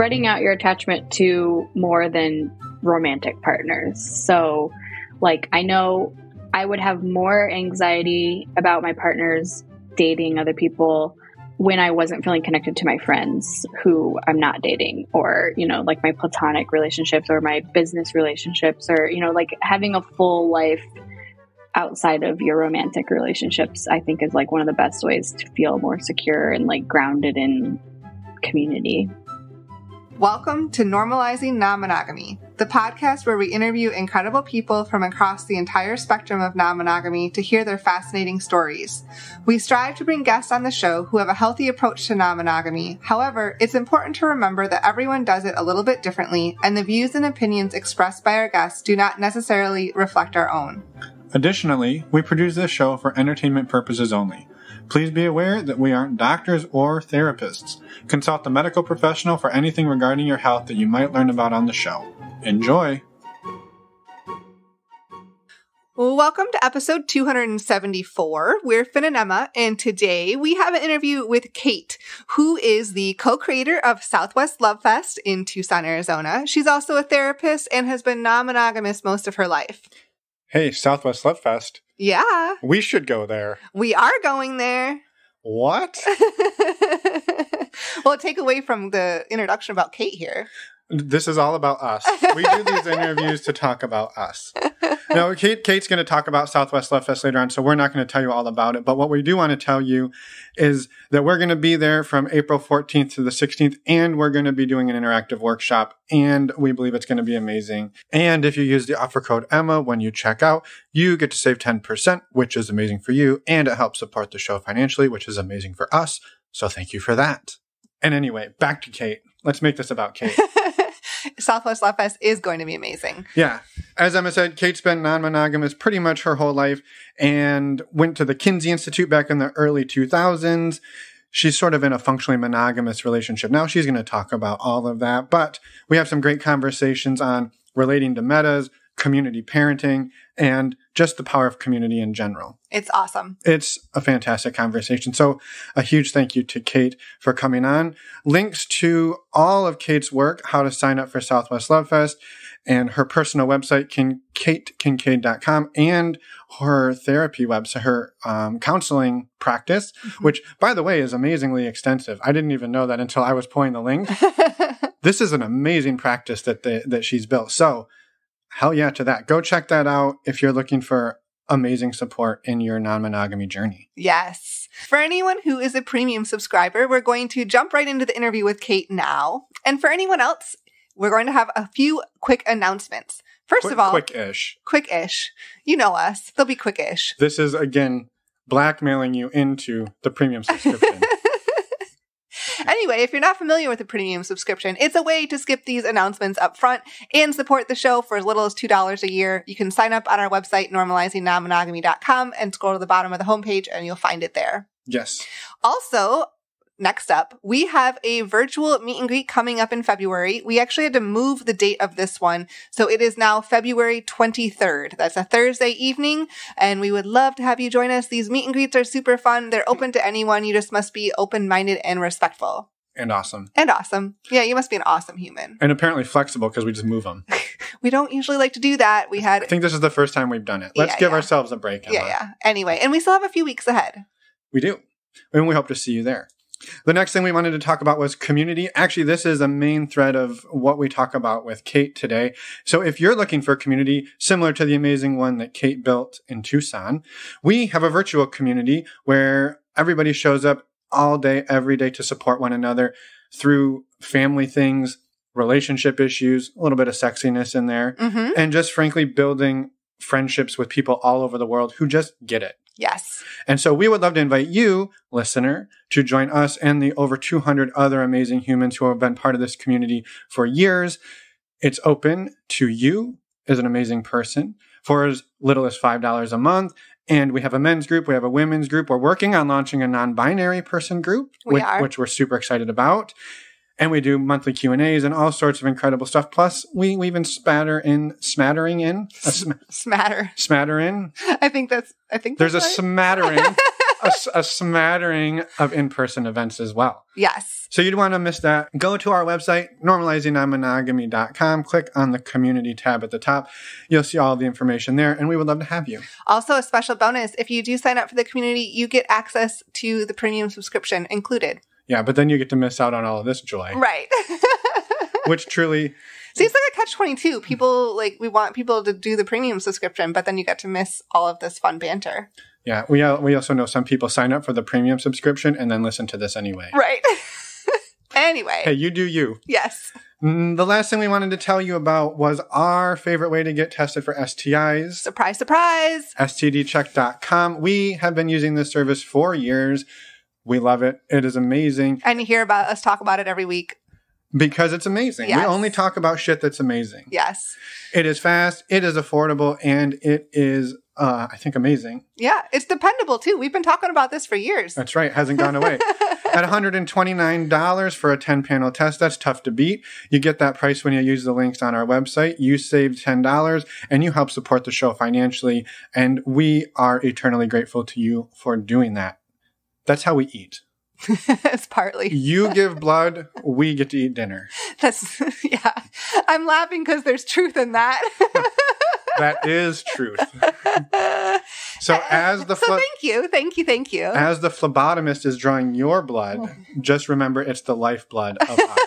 spreading out your attachment to more than romantic partners. So, like, I know I would have more anxiety about my partners dating other people when I wasn't feeling connected to my friends who I'm not dating, or, you know, like my platonic relationships or my business relationships, or, you know, like having a full life outside of your romantic relationships, I think is like one of the best ways to feel more secure and like grounded in community. Welcome to Normalizing Non-Monogamy, the podcast where we interview incredible people from across the entire spectrum of non-monogamy to hear their fascinating stories. We strive to bring guests on the show who have a healthy approach to non-monogamy. However, it's important to remember that everyone does it a little bit differently, and the views and opinions expressed by our guests do not necessarily reflect our own. Additionally, we produce this show for entertainment purposes only. Please be aware that we aren't doctors or therapists. Consult a medical professional for anything regarding your health that you might learn about on the show. Enjoy! Welcome to episode 274. We're Finn and Emma, and today we have an interview with Kate, who is the co-creator of Southwest Love Fest in Tucson, Arizona. She's also a therapist and has been non-monogamous most of her life. Hey, Southwest Love Fest. Yeah. We should go there. We are going there. What? Well, take away from the introduction about Kate here. This is all about us. We do these interviews to talk about us. Now, Kate's going to talk about Southwest Love Fest later on, so we're not going to tell you all about it. But what we do want to tell you is that we're going to be there from April 14th to the 16th, and we're going to be doing an interactive workshop, and we believe it's going to be amazing. And if you use the offer code Emma when you check out, you get to save 10%, which is amazing for you, and it helps support the show financially, which is amazing for us. So thank you for that. And anyway, back to Kate. Let's make this about Kate. Southwest Love Fest is going to be amazing. Yeah. As Emma said, Kate's been non-monogamous pretty much her whole life and went to the Kinsey Institute back in the early 2000s. She's sort of in a functionally monogamous relationship. Now she's going to talk about all of that, but we have some great conversations on relating to metas, community parenting, and just the power of community in general. It's awesome. It's a fantastic conversation. So a huge thank you to Kate for coming on. Links to all of Kate's work, how to sign up for Southwest Love Fest, and her personal website, katekincaid.com, and her therapy website, her counseling practice, which, by the way, is amazingly extensive. I didn't even know that until I was pulling the link. This is an amazing practice that she's built. So hell yeah to that. Go check that out if you're looking for amazing support in your non-monogamy journey. Yes. For anyone who is a premium subscriber, we're going to jump right into the interview with Kate now. And for anyone else, we're going to have a few quick announcements. First of all, quick-ish. Quick-ish. You know us. They'll be quick-ish. This is, again, blackmailing you into the premium subscription. Anyway, if you're not familiar with the premium subscription, it's a way to skip these announcements up front and support the show for as little as $2 a year. You can sign up on our website, normalizingnonmonogamy.com, and scroll to the bottom of the homepage and you'll find it there. Yes. Also, next up, we have a virtual meet and greet coming up in February. We actually had to move the date of this one, so it is now February 23rd. That's a Thursday evening, and we would love to have you join us. These meet and greets are super fun. They're open to anyone. You just must be open-minded and respectful. And awesome. And awesome. Yeah, you must be an awesome human. And apparently flexible because we just move them. We don't usually like to do that. I think this is the first time we've done it. Let's give ourselves a break, Emma. Yeah. Anyway, and we still have a few weeks ahead. We do. And we hope to see you there. The next thing we wanted to talk about was community. Actually, this is a main thread of what we talk about with Kate today. So if you're looking for a community similar to the amazing one that Kate built in Tucson, we have a virtual community where everybody shows up all day, every day to support one another through family things, relationship issues, a little bit of sexiness in there, and just frankly building friendships with people all over the world who just get it. Yes. And so we would love to invite you, listener, to join us and the over 200 other amazing humans who have been part of this community for years. It's open to you as an amazing person for as little as $5 a month. And we have a men's group. We have a women's group. We're working on launching a non-binary person group, which we're super excited about. And we do monthly Q&As and all sorts of incredible stuff. Plus, we even smattering in. Smatter. Smatter in. I think there's a smattering a smattering of in-person events as well. Yes. So you'd want to miss that. Go to our website, normalizingnonmonogamy.com. Click on the community tab at the top. You'll see all the information there, and we would love to have you. Also, a special bonus, if you do sign up for the community, you get access to the premium subscription included. Yeah, but then you get to miss out on all of this joy. Right. Which truly... See, it's like a catch-22. People, we want people to do the premium subscription, but then you get to miss all of this fun banter. Yeah, we also know some people sign up for the premium subscription and then listen to this anyway. Right. Anyway. Hey, you do you. Yes. The last thing we wanted to tell you about was our favorite way to get tested for STIs. Surprise, surprise. STDcheck.com. We have been using this service for years. We love it. It is amazing. And you hear about us talk about it every week. Because it's amazing. Yes. We only talk about shit that's amazing. Yes. It is fast, it is affordable, and it is, I think, amazing. Yeah, it's dependable, too. We've been talking about this for years. That's right. Hasn't gone away. At $129 for a 10-panel test, that's tough to beat. You get that price when you use the links on our website. You save $10, and you help support the show financially, and we are eternally grateful to you for doing that. That's how we eat. It's partly. You give blood, we get to eat dinner. Yeah. I'm laughing because there's truth in that. That is truth. So thank you. As the phlebotomist is drawing your blood, just remember it's the lifeblood of us.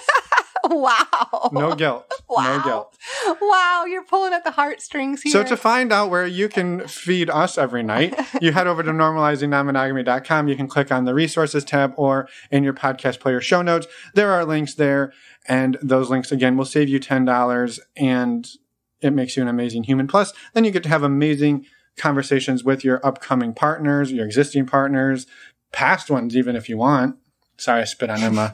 Wow. No guilt. Wow. No guilt. Wow, you're pulling at the heartstrings here. So to find out where you can feed us every night, you head over to normalizingnonmonogamy.com. You can click on the resources tab or in your podcast player show notes. There are links there. And those links, again, will save you $10 and it makes you an amazing human. Plus, then you get to have amazing conversations with your upcoming partners, your existing partners, past ones, even if you want. Sorry, I spit on Emma.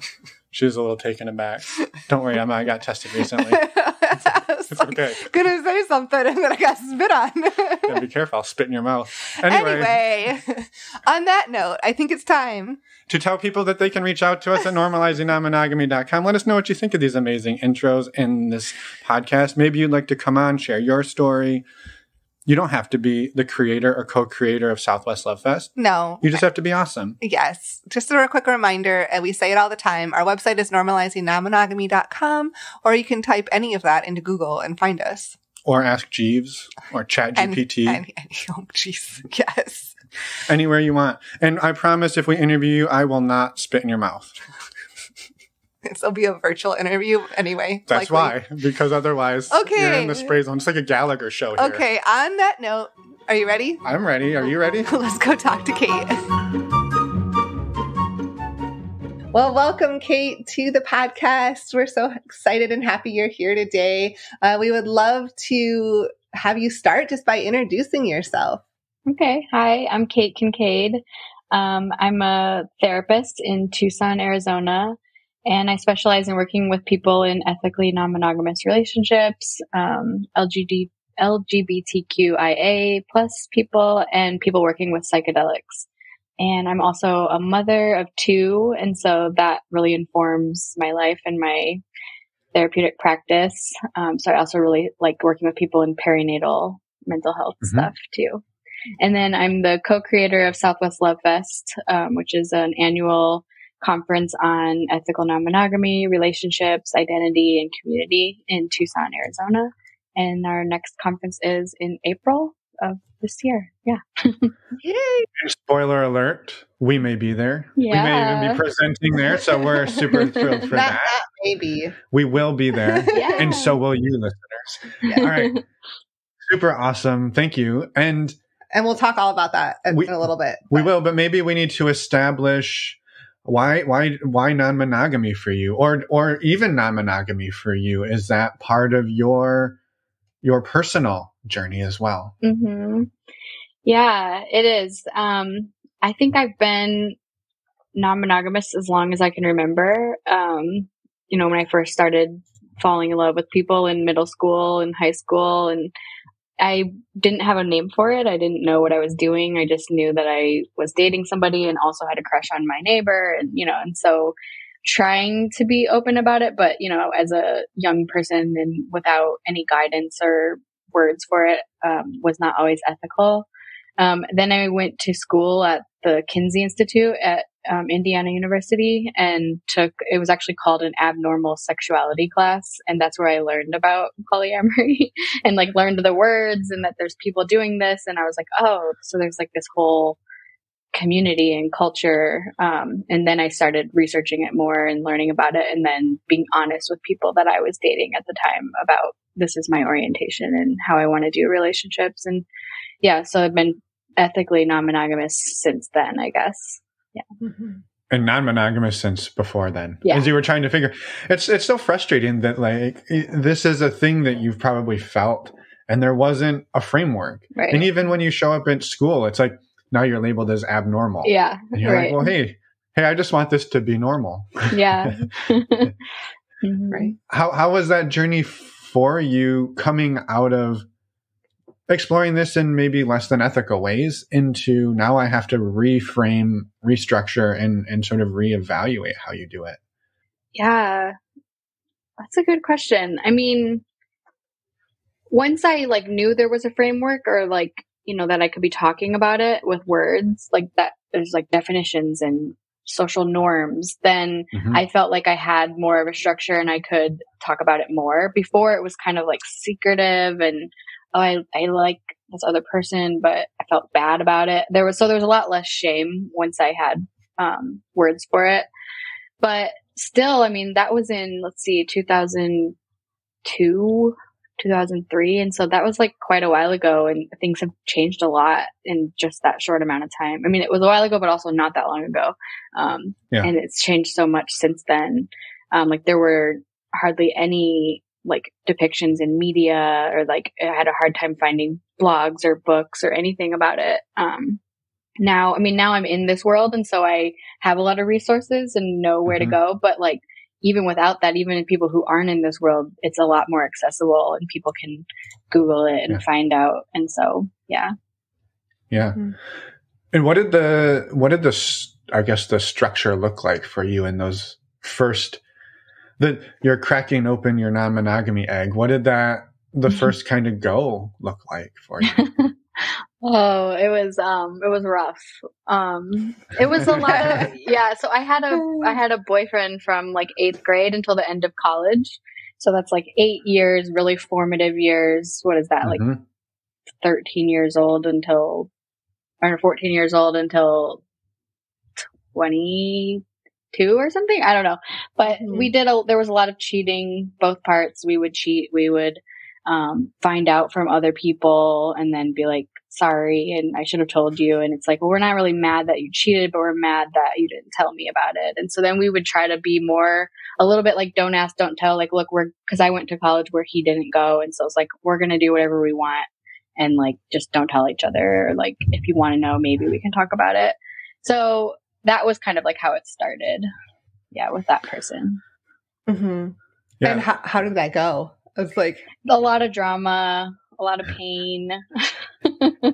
She was a little taken aback. Don't worry, Emma. I got tested recently. It's okay. Gonna say something and then I got spit on. Yeah, be careful. I'll spit in your mouth. Anyway, on that note, I think it's time to tell people that they can reach out to us at normalizingnonmonogamy.com. Let us know what you think of these amazing intros in this podcast. Maybe you'd like to come on, share your story. You don't have to be the creator or co-creator of Southwest Love Fest. No. You just have to be awesome. Yes. Just a quick reminder, and we say it all the time, our website is normalizingnonmonogamy.com, or you can type any of that into Google and find us. Or ask Jeeves or ChatGPT. Oh, jeez. Yes. Anywhere you want. And I promise if we interview you, I will not spit in your mouth. This will be a virtual interview anyway. That's why, because otherwise you're in the spray zone. It's like a Gallagher show here. Okay, on that note, are you ready? I'm ready. Are you ready? Let's go talk to Kate. Well, welcome, Kate, to the podcast. We're so excited and happy you're here today. We would love to have you start just by introducing yourself. Okay. Hi, I'm Kate Kincaid. I'm a therapist in Tucson, Arizona. And I specialize in working with people in ethically non-monogamous relationships, LGBTQIA plus people, and people working with psychedelics. And I'm also a mother of 2, and so that really informs my life and my therapeutic practice. So I also really like working with people in perinatal mental health stuff too. And then I'm the co-creator of Southwest Love Fest, which is an annual conference on ethical non-monogamy, relationships, identity, and community in Tucson, Arizona. And our next conference is in April of this year. Yeah. Yay! Spoiler alert, we may be there. Yeah. We may even be presenting there, so we're super thrilled for that. Maybe. We will be there, Yeah. and so will you, listeners. Yeah. All right. Super awesome. Thank you. And we'll talk all about that in a little bit. We will, but maybe we need to establish why non-monogamy for you, or even non-monogamy for you. Is that part of your personal journey as well? Mm-hmm. Yeah, it is. I think I've been non-monogamous as long as I can remember. When I first started falling in love with people in middle school and high school, and I didn't have a name for it. I didn't know what I was doing. I just knew that I was dating somebody and also had a crush on my neighbor, and so trying to be open about it, but as a young person and without any guidance or words for it, was not always ethical. Then I went to school at the Kinsey Institute at Indiana University and it was actually called an abnormal sexuality class. And that's where I learned about polyamory and like learned the words and that there's people doing this. And I was like, oh, so there's like this whole community and culture. And then I started researching it more and learning about it and then being honest with people that I was dating at the time about this is my orientation and how I want to do relationships. And yeah, so I've been ethically non-monogamous since then, I guess. Yeah. Mm-hmm. And non-monogamous since before then. Yeah. As you were trying to figure, it's so frustrating that like this is a thing that you've probably felt and there wasn't a framework. Right. And even when you show up at school, it's like, now you're labeled as abnormal. Yeah. And you're like, well, hey, I just want this to be normal. Yeah. Mm-hmm. Right. How was that journey for you coming out of exploring this in maybe less than ethical ways into now I have to reframe, restructure, and sort of reevaluate how you do it? Yeah. That's a good question. I mean, once I like knew there was a framework or like, you know, that I could be talking about it with words like that, there's like definitions and social norms, then I felt like I had more of a structure and I could talk about it more. Before it was kind of like secretive and, oh, I like this other person, but I felt bad about it. There was a lot less shame once I had words for it. But still, I mean, that was in, 2002, 2003. And so that was like quite a while ago and things have changed a lot in just that short amount of time. I mean, it was a while ago, but also not that long ago. And it's changed so much since then. Like there were hardly any like depictions in media or like I had a hard time finding blogs or books or anything about it. Now I'm in this world. And so I have a lot of resources and know where to go, but like, even without that, even in people who aren't in this world, it's a lot more accessible and people can Google it and find out. And so, yeah. Yeah. Mm-hmm. And what did the structure look like for you in those first, you're cracking open your non-monogamy egg. What did the first kind of go look like for you? Oh, it was rough. It was a lot of, so I had a boyfriend from like 8th grade until the end of college. So that's like 8 years, really formative years. What is that? Like 13 years old or 14 years old until 22 or something. I don't know. But there was a lot of cheating, both parts. We would cheat. We would, find out from other people and then be like, sorry, and I should have told you. And it's like, well, we're not really mad that you cheated, but we're mad that you didn't tell me about it. And so then we would try to be a little bit like, don't ask, don't tell. Like, look, because I went to college where he didn't go. And so it's like, we're going to do whatever we want. And like, just don't tell each other. Or like, if you want to know, maybe we can talk about it. So that was kind of like how it started. Yeah. With that person. Mm-hmm. Yeah. And how did that go? It was like a lot of drama, a lot of pain. Well,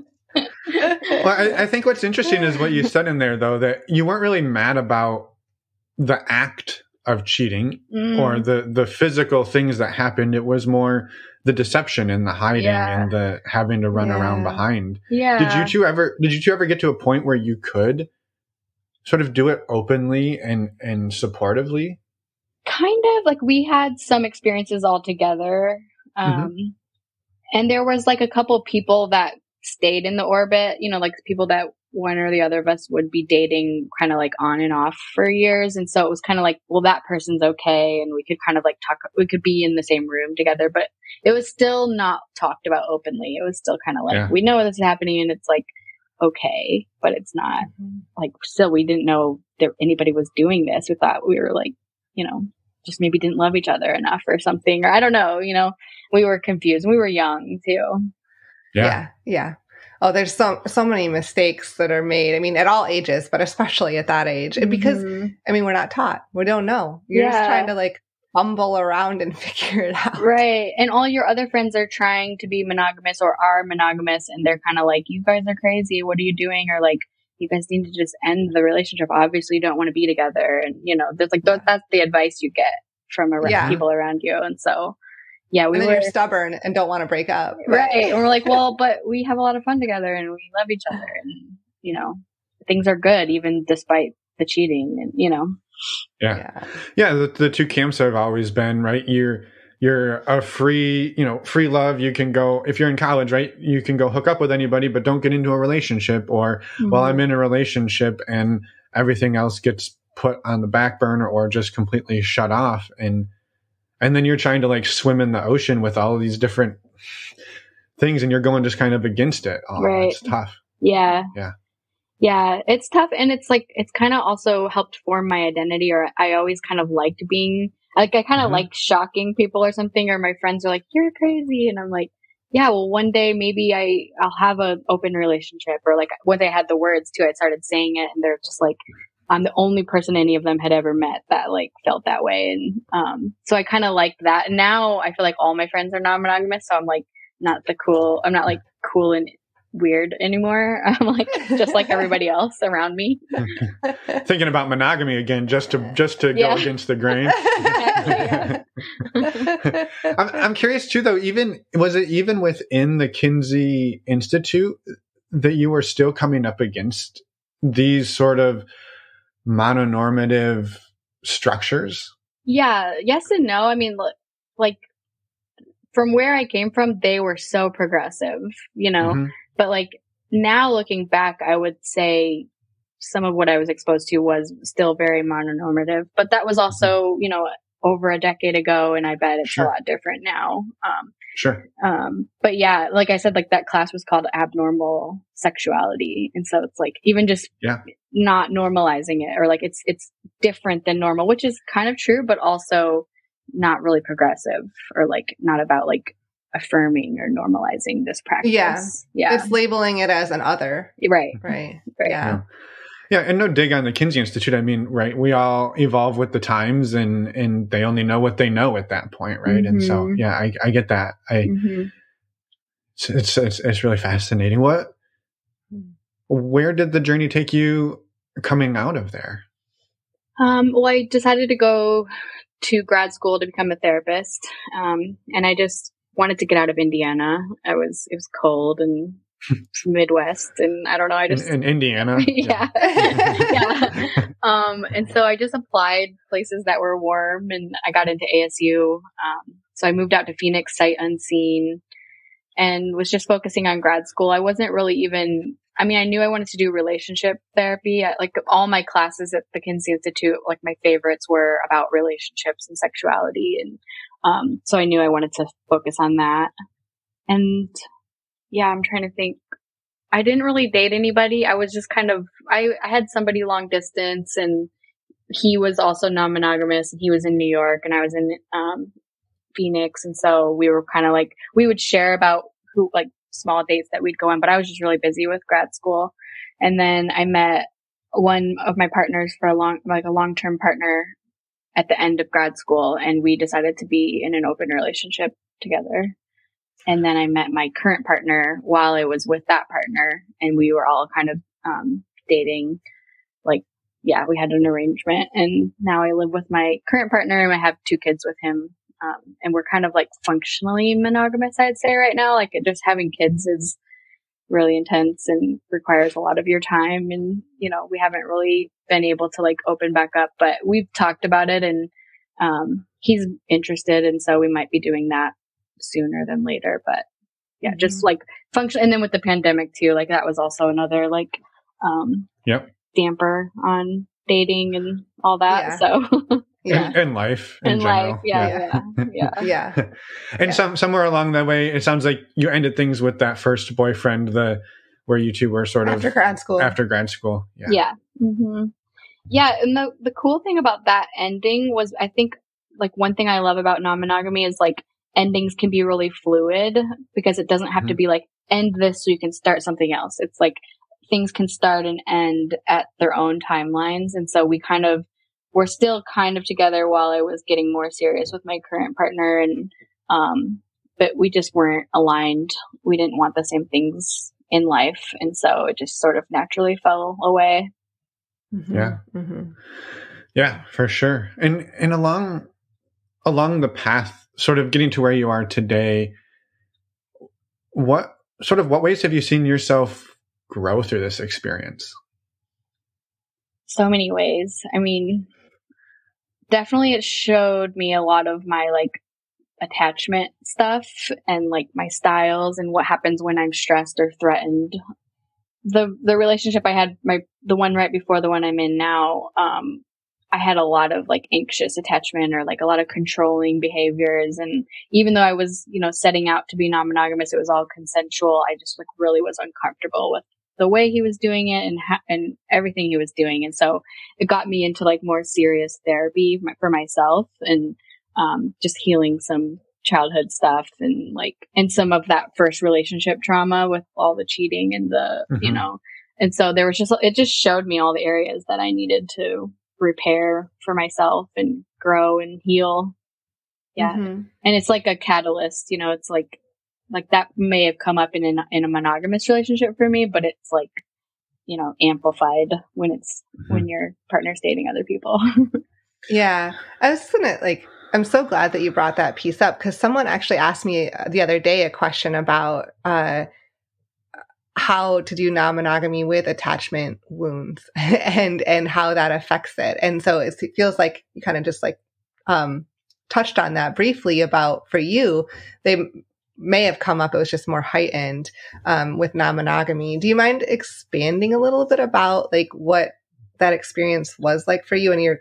I think what's interesting is what you said in there, though, that you weren't really mad about the act of cheating or the physical things that happened. It was more the deception and the hiding and the having to run around behind. Yeah. Did you two ever get to a point where you could sort of do it openly and supportively? Kind of. Like we had some experiences all together. And there was like a couple people that stayed in the orbit, you know, like people that one or the other of us would be dating kind of like on and off for years. And so it was kind of like, well, that person's okay. And we could kind of like we could be in the same room together, but it was still not talked about openly. It was still kind of like, we know this is happening and it's like, okay, but it's not like, still, we didn't know that anybody was doing this. We thought we were like, you know, just maybe didn't love each other enough or something, or I don't know, you know, we were confused. We were young too. Yeah. Oh, there's so many mistakes that are made. I mean, at all ages, but especially at that age, because I mean, we're not taught. We don't know. You're just trying to like fumble around and figure it out. Right. And all your other friends are trying to be monogamous or are monogamous. And they're kind of like, you guys are crazy. What are you doing? Or like, you guys need to just end the relationship. Obviously you don't want to be together. And you know, there's like, that's the advice you get from people around you. And so, you're stubborn and don't want to break up. Right. And we're like, well, but we have a lot of fun together and we love each other. And, you know, things are good even despite the cheating, and Yeah. The two camps have always been, right? You're a free love. You can go, if you're in college, right? You can go hook up with anybody, but don't get into a relationship. Or, well, I'm in a relationship and everything else gets put on the back burner or just completely shut off. And then you're trying to like swim in the ocean with all of these different things and you're going just kind of against it. Oh, right. It's tough. Yeah. Yeah. Yeah, it's tough. And it's like, it's kind of also helped form my identity, or I always kind of liked being like, I kind of like shocking people or something, or my friends are like, you're crazy. And I'm like, yeah, well, one day maybe I'll have an open relationship, or like when they had the words too, I started saying it and they're just like, I'm the only person any of them had ever met that like felt that way. And, so I kind of liked that. And now I feel like all my friends are non-monogamous. So I'm like, I'm not like cool and weird anymore. I'm like just like everybody else around me. Thinking about monogamy again, just to go against the grain. I'm curious too, though. Was it even within the Kinsey Institute that you were still coming up against these sort of mononormative structures? Yeah, yes and no. I mean, like from where I came from, they were so progressive, But like now looking back, I would say some of what I was exposed to was still very mononormative, but that was also, over a decade ago. And I bet it's a lot different now. Sure. But yeah, like I said, like that class was called abnormal sexuality. And so it's like, even just not normalizing it, or like it's different than normal, which is kind of true, but also not really progressive, or like not about like affirming or normalizing this practice. Yeah. It's labeling it as an other. Right. Yeah. Yeah. And no dig on the Kinsey Institute. I mean, right. We all evolve with the times and they only know what they know at that point. Right. And so, yeah, I get that. It's really fascinating. Where did the journey take you coming out of there? Well, I decided to go to grad school to become a therapist. And I just wanted to get out of Indiana. It was cold and Midwest, and I don't know. I just in Indiana. Yeah. And so I just applied places that were warm, and I got into ASU. So I moved out to Phoenix sight unseen, and was just focusing on grad school. I wasn't really even. I mean, I knew I wanted to do relationship therapy. Like all my classes at the Kinsey Institute, like my favorites were about relationships and sexuality. And so I knew I wanted to focus on that. And yeah, I'm trying to think. I didn't really date anybody. I was just kind of, I had somebody long distance, and he was also non-monogamous, and he was in New York and I was in Phoenix. And so we were kind of like, we would share about small dates that we'd go on, but I was just really busy with grad school. And then I met one of my partners for a long-term partner at the end of grad school, and we decided to be in an open relationship together. And then I met my current partner while I was with that partner, and we were all kind of dating. We had an arrangement, and now I live with my current partner, and I have 2 kids with him. And we're kind of like functionally monogamous, I'd say right now. Like just having kids is really intense and requires a lot of your time. And, we haven't really been able to like open back up, but we've talked about it, and he's interested. And so we might be doing that sooner than later. But yeah, just like function. And then with the pandemic too, like that was also another like damper on dating and all that. So and life in general. Yeah. And somewhere along that way, it sounds like you ended things with that first boyfriend, where you two were sort after grad school. Yeah. Yeah. And the cool thing about that ending was, I think, like one thing I love about non-monogamy is like endings can be really fluid, because it doesn't have to be like end this so you can start something else. It's like things can start and end at their own timelines. And so we're still kind of together while I was getting more serious with my current partner. And, but we just weren't aligned. We didn't want the same things in life. And so it just sort of naturally fell away. Yeah. Yeah, for sure. And along the path, sort of getting to where you are today, what ways have you seen yourself grow through this experience? so many ways. I mean, definitely it showed me a lot of my like attachment stuff and like my styles and what happens when I'm stressed or threatened. The relationship I had, the one right before the one I'm in now, I had a lot of like anxious attachment or like a lot of controlling behaviors. And even though I was, setting out to be non-monogamous, it was all consensual. I just like really was uncomfortable with the way he was doing it and everything he was doing. And so it got me into like more serious therapy for myself and, just healing some childhood stuff and some of that first relationship trauma with all the cheating and and so it just showed me all the areas that I needed to repair for myself and grow and heal. Yeah. And it's like a catalyst, it's like that may have come up in a monogamous relationship for me, but it's like, amplified when when your partner's dating other people. Yeah. I was gonna I'm so glad that you brought that piece up because someone actually asked me the other day a question about how to do non-monogamy with attachment wounds and how that affects it. And so it feels like you kind of just touched on that briefly about for you, they may have come up. It was just more heightened with non-monogamy. Do you mind expanding a little bit about what that experience was like for you? And you're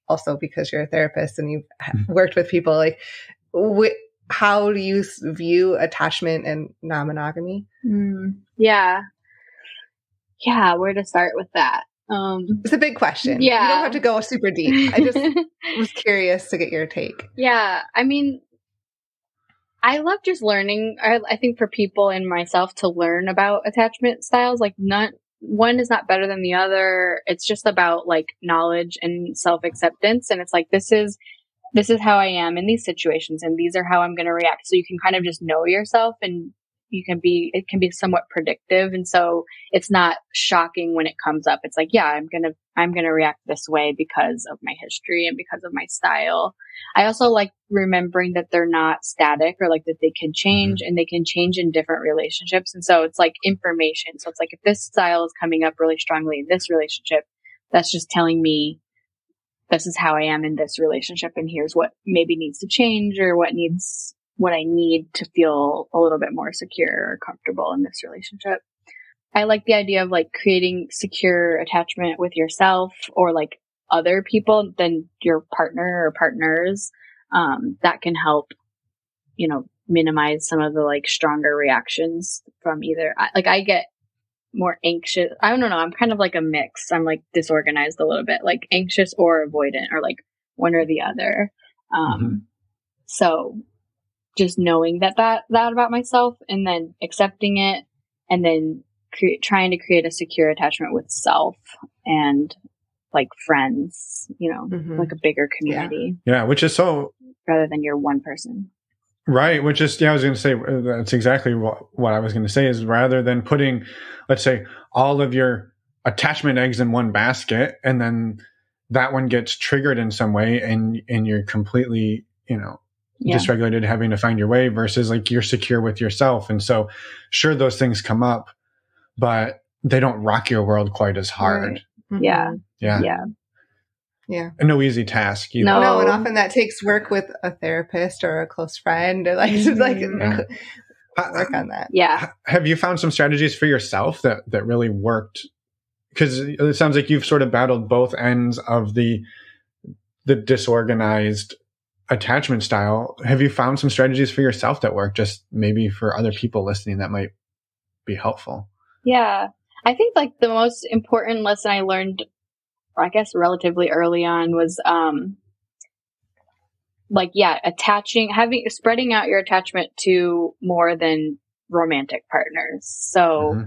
also because you're a therapist and you've worked with people, how do you view attachment and non-monogamy? Yeah. Where to start with that? It's a big question. Yeah. You don't have to go super deep. I just was curious to get your take. Yeah. I mean, I love just learning. I think for people and myself to learn about attachment styles, one is not better than the other. It's just about knowledge and self-acceptance. And it's this is how I am in these situations and these are how I'm going to react. So you can kind of just know yourself and it can be somewhat predictive. And so it's not shocking when it comes up. It's I'm going to react this way because of my history and because of my style. I also like remembering that they're not static or that they can change and they can change in different relationships. And so it's information. So it's if this style is coming up really strongly in this relationship, that's just telling me this is how I am in this relationship. And here's what maybe needs to change or what I need to feel a little bit more secure or comfortable in this relationship. I like the idea of creating secure attachment with yourself or other people than your partner or partners. That can help, minimize some of the stronger reactions from either. I get more anxious. I don't know. I'm kind of a mix. I'm disorganized a little bit, anxious or avoidant or one or the other. So just knowing that about myself and then accepting it and then trying to create a secure attachment with self and friends, a bigger community. Yeah. Which is so rather than your one person. Right. Which is, I was going to say, that's exactly what I was going to say is rather than putting, let's say, all of your attachment eggs in one basket and then that one gets triggered in some way and you're completely, dysregulated, having to find your way versus you're secure with yourself. And so sure, those things come up, but they don't rock your world quite as hard. Right. Yeah. Yeah. No easy task either. No, and often that takes work with a therapist or a close friend or work on that. Yeah. Have you found some strategies for yourself that really worked? Because it sounds like you've sort of battled both ends of the disorganized attachment style. Have you found some strategies for yourself that work just maybe for other people listening that might be helpful? Yeah. I think the most important lesson I learned, I guess relatively early on was, spreading out your attachment to more than romantic partners. So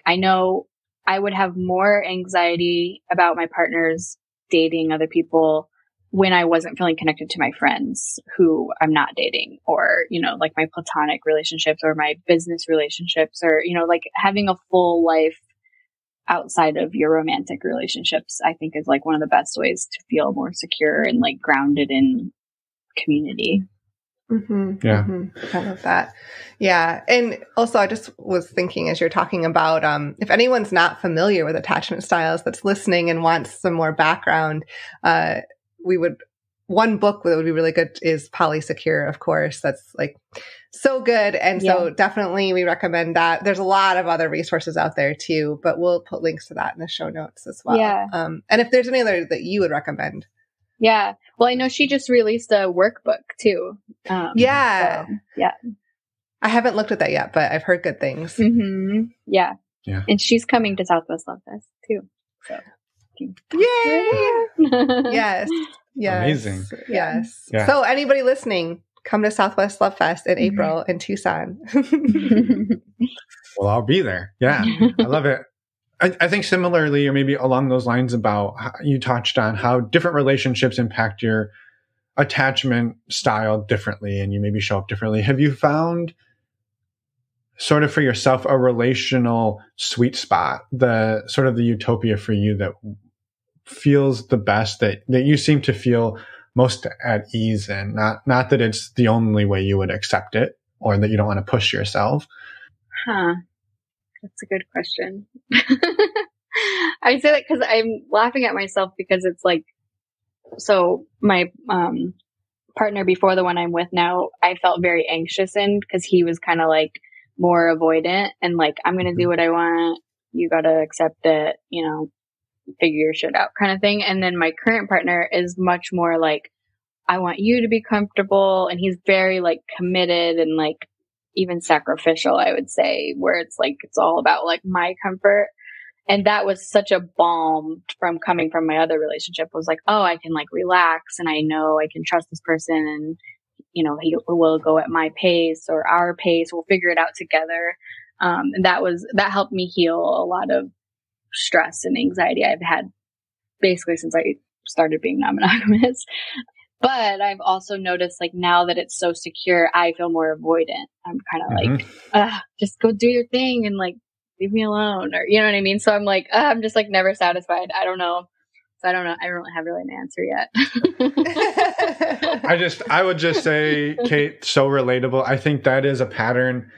I know I would have more anxiety about my partners dating other people when I wasn't feeling connected to my friends who I'm not dating or, my platonic relationships or my business relationships or, having a full life outside of your romantic relationships, I think is one of the best ways to feel more secure and grounded in community. Mm-hmm, Yeah. mm-hmm. I love that. Yeah. And also I just was thinking as you're talking about, if anyone's not familiar with attachment styles that's listening and wants some more background, one book that would be really good is Polysecure, of course. That's like so good. And so definitely we recommend that. There's a lot of other resources out there too, but we'll put links to that in the show notes as well. Yeah. And if there's any other that you would recommend. Yeah. Well, I know she just released a workbook too. Yeah. So, yeah. I haven't looked at that yet, but I've heard good things. Mm-hmm. Yeah. Yeah. And she's coming to Southwest Love Fest too. So. Yay! Yes. Yes. Amazing. Yes. Yeah. So anybody listening, come to Southwest Love Fest in April in Tucson. Well, I'll be there. Yeah. I love it. I think similarly, or maybe along those lines about how you touched on how different relationships impact your attachment style differently and you maybe show up differently. Have you found sort of for yourself a relational sweet spot, the sort of the utopia for you that feels the best, that you seem to feel most at ease in? Not that it's the only way you would accept it or that you don't want to push yourself. That's a good question. I say that because I'm laughing at myself because it's like, so my partner before the one I'm with now, I felt very anxious in because he was kind of like more avoidant and like, I'm going to do what I want. You got to accept it, figure your shit out kind of thing. And then my current partner is much more like, I want you to be comfortable. And he's very like committed and like even sacrificial, I would say, where it's like, it's all about like my comfort. And that was such a balm from coming from my other relationship, was like, oh, I can like relax and I know I can trust this person and, he will go at my pace or our pace. We'll figure it out together. And that helped me heal a lot of stress and anxiety I've had basically since I started being non-monogamous. But I've also noticed like now that it's so secure, I feel more avoidant. I'm kind of like, just go do your thing and like, leave me alone, or you know what I mean? So I'm like, I'm just like never satisfied. I don't know. So I don't know. I don't have really an answer yet. I would just say, Kate, so relatable. I think that is a pattern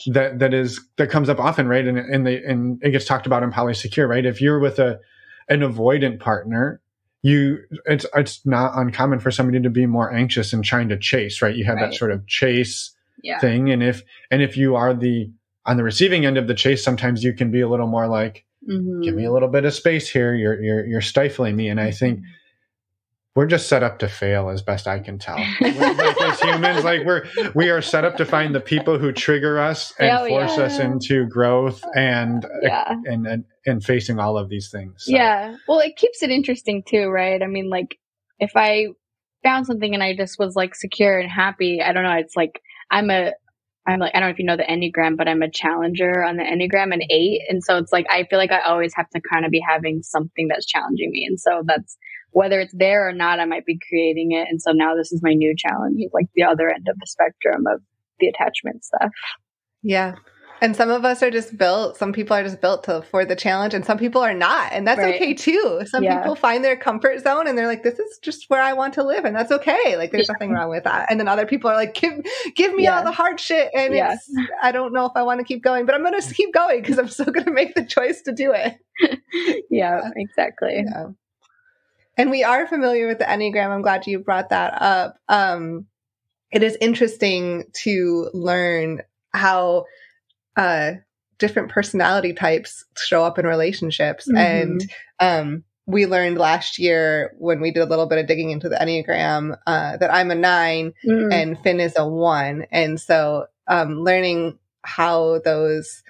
that comes up often, right? And it gets talked about in Polysecure, right? If you're with an avoidant partner, it's not uncommon for somebody to be more anxious and trying to chase, right? You have that sort of chase thing. And if you are on the receiving end of the chase, sometimes you can be a little more like, give me a little bit of space here. You're stifling me. And I think we're just set up to fail as best I can tell. Like as humans, like we are set up to find the people who trigger us and force us into growth and facing all of these things. So. Yeah. Well, it keeps it interesting too, right? I mean, like if I found something and I just was like secure and happy, I don't know. It's like, I'm like, I don't know if you know the Enneagram, but I'm a challenger on the Enneagram, an 8. And so it's like, I feel like I always have to kind of be having something that's challenging me. And so that's, whether it's there or not, I might be creating it. And so now this is my new challenge, like the other end of the spectrum of the attachment stuff. Yeah. And some of us are just built, some people are just built for the challenge and some people are not. And that's okay too. Some people find their comfort zone and they're like, this is just where I want to live. And that's okay. Like there's nothing wrong with that. And then other people are like, give me all the hard shit. And I don't know if I want to keep going, but I'm going to keep going because I'm still going to make the choice to do it. Yeah, exactly. Yeah. And we are familiar with the Enneagram. I'm glad you brought that up. It is interesting to learn how different personality types show up in relationships. And we learned last year when we did a little bit of digging into the Enneagram that I'm a 9 and Finn is a 1. And so learning how those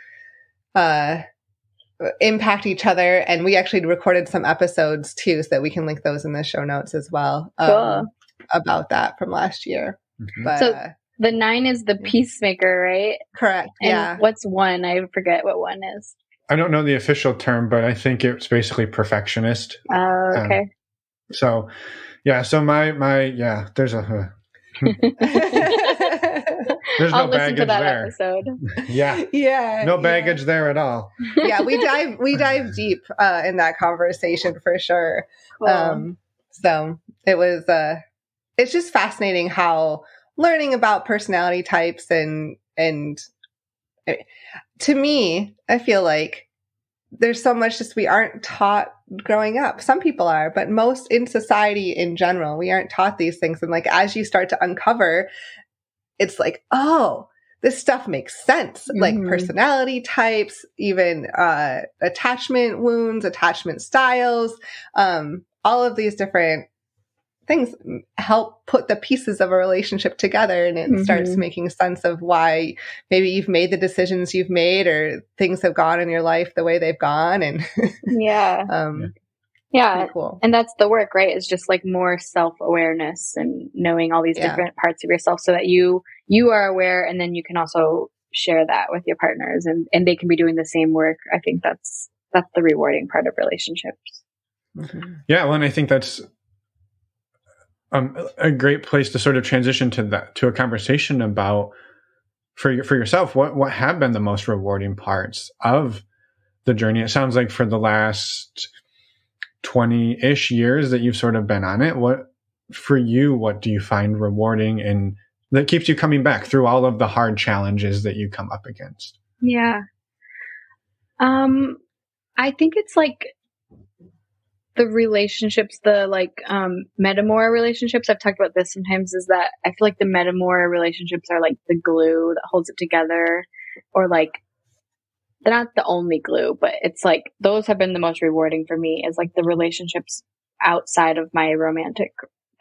impact each other. And we actually recorded some episodes too, so that we can link those in the show notes as well about that from last year. But, so the 9 is the peacemaker, right? Correct. And what's 1? I forget what 1 is. I don't know the official term, but I think it's basically perfectionist. Oh, okay. So there's a... There's no baggage to that there. Episode. Yeah. No baggage there at all. Yeah, we dive deep in that conversation for sure. Cool. So it was it's just fascinating how learning about personality types and to me, I feel like there's so much just we aren't taught growing up. Some people are, but most in society in general, we aren't taught these things. And like, as you start to uncover, it's like, oh, this stuff makes sense. Like personality types, even attachment wounds, attachment styles, all of these different things help put the pieces of a relationship together, and it starts making sense of why maybe you've made the decisions you've made, or things have gone in your life the way they've gone. And yeah, cool. And that's the work, right? It's just like more self-awareness and knowing all these different parts of yourself, so that you are aware, and then you can also share that with your partners, and they can be doing the same work. I think that's the rewarding part of relationships. Yeah, well, and I think that's a great place to sort of transition to a conversation about for yourself, what have been the most rewarding parts of the journey. It sounds like for the last 20-ish years that you've sort of been on it, what do you find rewarding and that keeps you coming back through all of the hard challenges that you come up against? Yeah. I think it's like the relationships, the like metamour relationships. I've talked about this sometimes, is that I feel like the metamour relationships are like the glue that holds it together, or like they're not the only glue, but it's like those have been the most rewarding for me, is like the relationships outside of my romantic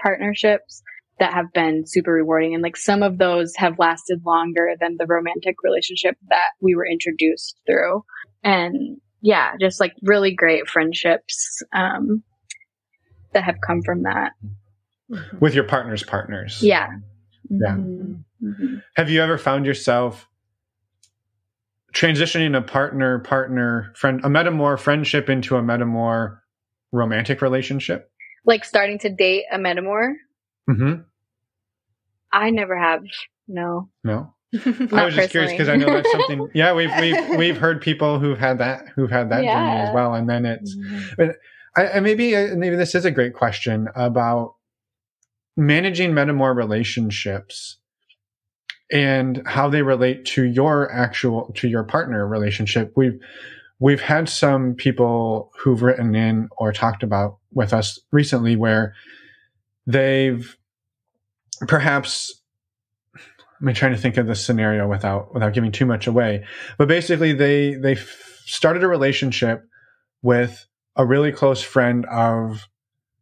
partnerships that have been super rewarding. And like some of those have lasted longer than the romantic relationship that we were introduced through. And yeah, just like really great friendships that have come from that. With your partner's partners. Yeah. Yeah. Have you ever found yourself transitioning a friend, a metamour friendship into a metamour romantic relationship? Like starting to date a metamour? I never have. No. I was just curious because I know that's something. Yeah, we've heard people who've had that journey as well, and then it's. But maybe this is a great question about managing metamour relationships and how they relate to your partner relationship. We've had some people who've written in or talked about with us recently where they've perhaps. I'm trying to think of the scenario without giving too much away. But basically, they started a relationship with a really close friend of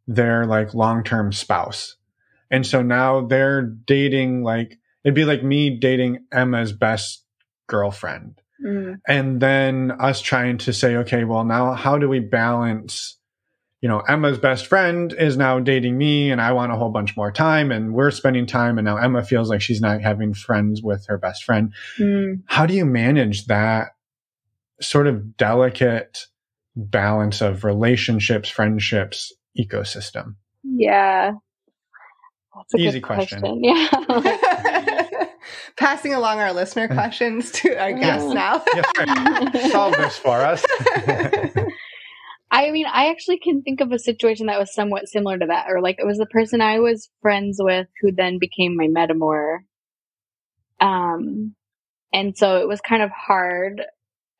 their like long-term spouse, and so now they're dating, like it'd be like me dating Emma's best girlfriend, and then us trying to say, okay, well now how do we balance? Emma's best friend is now dating me and I want a whole bunch more time, and we're spending time, and now Emma feels like she's not having friends with her best friend. How do you manage that sort of delicate balance of relationships, friendships, ecosystem? Yeah. That's a easy question. Yeah. Passing along our listener questions to our guests now. Yes, right. Solve this for us. I mean, I actually can think of a situation that was somewhat similar to that, or like it was the person I was friends with who then became my metamour. And so it was kind of hard,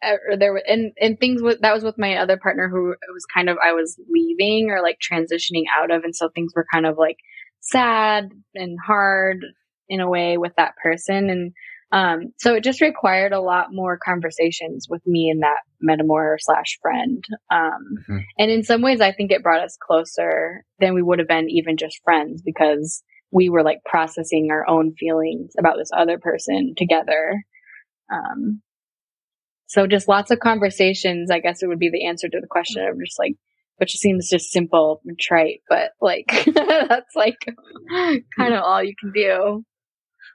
or there were, and things that was with my other partner who it was kind of, I was leaving or like transitioning out of. And so things were kind of like sad and hard in a way with that person. And, so it just required a lot more conversations with me and that metamour / friend. And in some ways, I think it brought us closer than we would have been even just friends, because we were like processing our own feelings about this other person together. So just lots of conversations, I guess it would be the answer to the question of just like, which seems just simple and trite, but like, that's like kind of all you can do.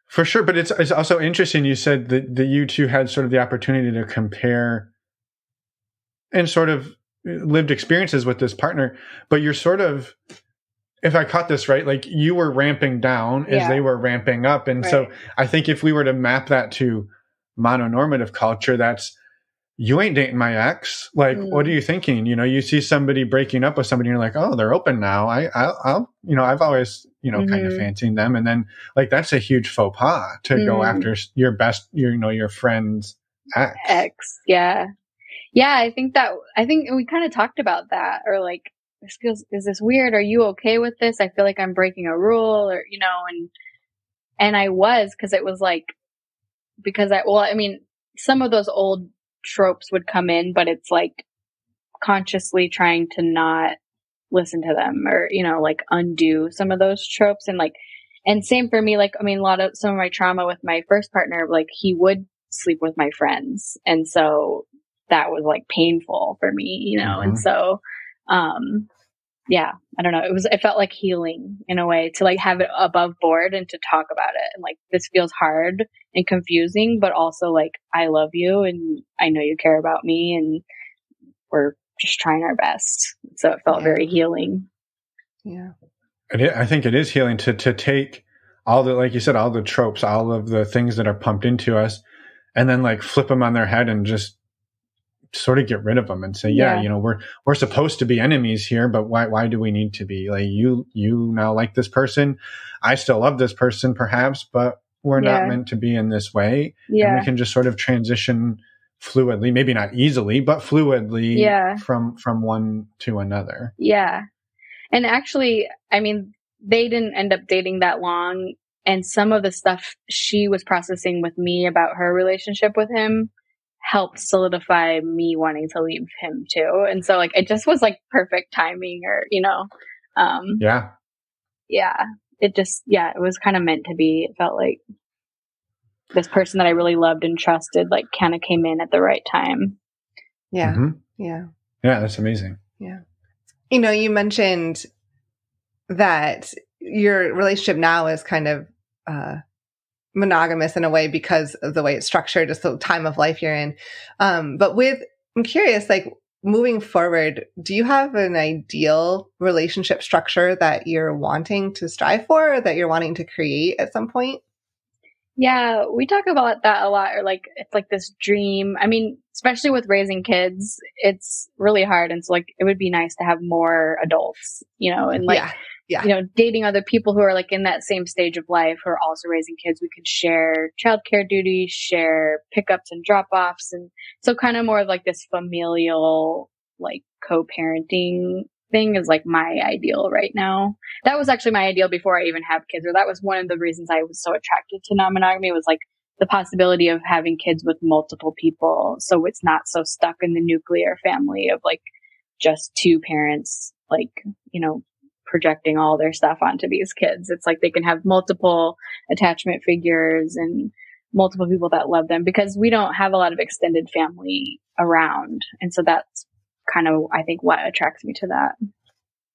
For sure. But it's also interesting. You said that you two had sort of the opportunity to compare and sort of lived experiences with this partner, but you're sort of, if I caught this right, like you were ramping down as they were ramping up. And so I think if we were to map that to mononormative culture, that's you ain't dating my ex. Like, what are you thinking? You know, you see somebody breaking up with somebody and you're like, oh, they're open now. I'll, you know, I've always, you know, kind of fancying them. And then like, that's a huge faux pas to go after your friend's ex. Yeah. Yeah. I think we kind of talked about that, or like, is this weird? Are you okay with this? I feel like I'm breaking a rule, or, you know, and I was, cause it was like, some of those old tropes would come in, but it's like consciously trying to not listen to them, or, you know, like undo some of those tropes. And same for me, like, I mean, some of my trauma with my first partner, like he would sleep with my friends. And so that was like painful for me, you know? And so, yeah, I don't know. It felt like healing in a way to like have it above board and to talk about it. And like, this feels hard and confusing, but also like, I love you and I know you care about me and we're just trying our best. So it felt very healing. Yeah. I think it is healing to take all the, like you said, all the tropes, all of the things that are pumped into us, and then like flip them on their head and just sort of get rid of them and say, you know, we're supposed to be enemies here, but why do we need to be? Like, you now like this person. I still love this person perhaps, but we're not meant to be in this way. Yeah. And we can just sort of transition fluidly, maybe not easily, but fluidly from one to another. Yeah. And actually, I mean, they didn't end up dating that long. And some of the stuff she was processing with me about her relationship with him helped solidify me wanting to leave him too. And so like, it just was like perfect timing, or, you know, it was kind of meant to be. It felt like this person that I really loved and trusted, like kind of came in at the right time. Yeah. Mm-hmm. Yeah. Yeah. That's amazing. Yeah. You know, you mentioned that your relationship now is kind of, monogamous in a way because of the way it's structured, just the time of life you're in. I'm curious, like moving forward, do you have an ideal relationship structure that you're wanting to strive for, or that you're wanting to create at some point? Yeah, we talk about that a lot, or like, it's like this dream. I mean, especially with raising kids, it's really hard. And so like, it would be nice to have more adults, you know, and like, you know, dating other people who are like in that same stage of life who are also raising kids. We can share childcare duties, share pickups and drop-offs. And so kind of more of like this familial, like co-parenting thing is like my ideal right now. That was actually my ideal before I even have kids, or that was one of the reasons I was so attracted to non-monogamy, was like the possibility of having kids with multiple people. So it's not so stuck in the nuclear family of like just two parents, like, you know, projecting all their stuff onto these kids. It's like they can have multiple attachment figures and multiple people that love them, because we don't have a lot of extended family around. And so that's kind of, I think, what attracts me to that.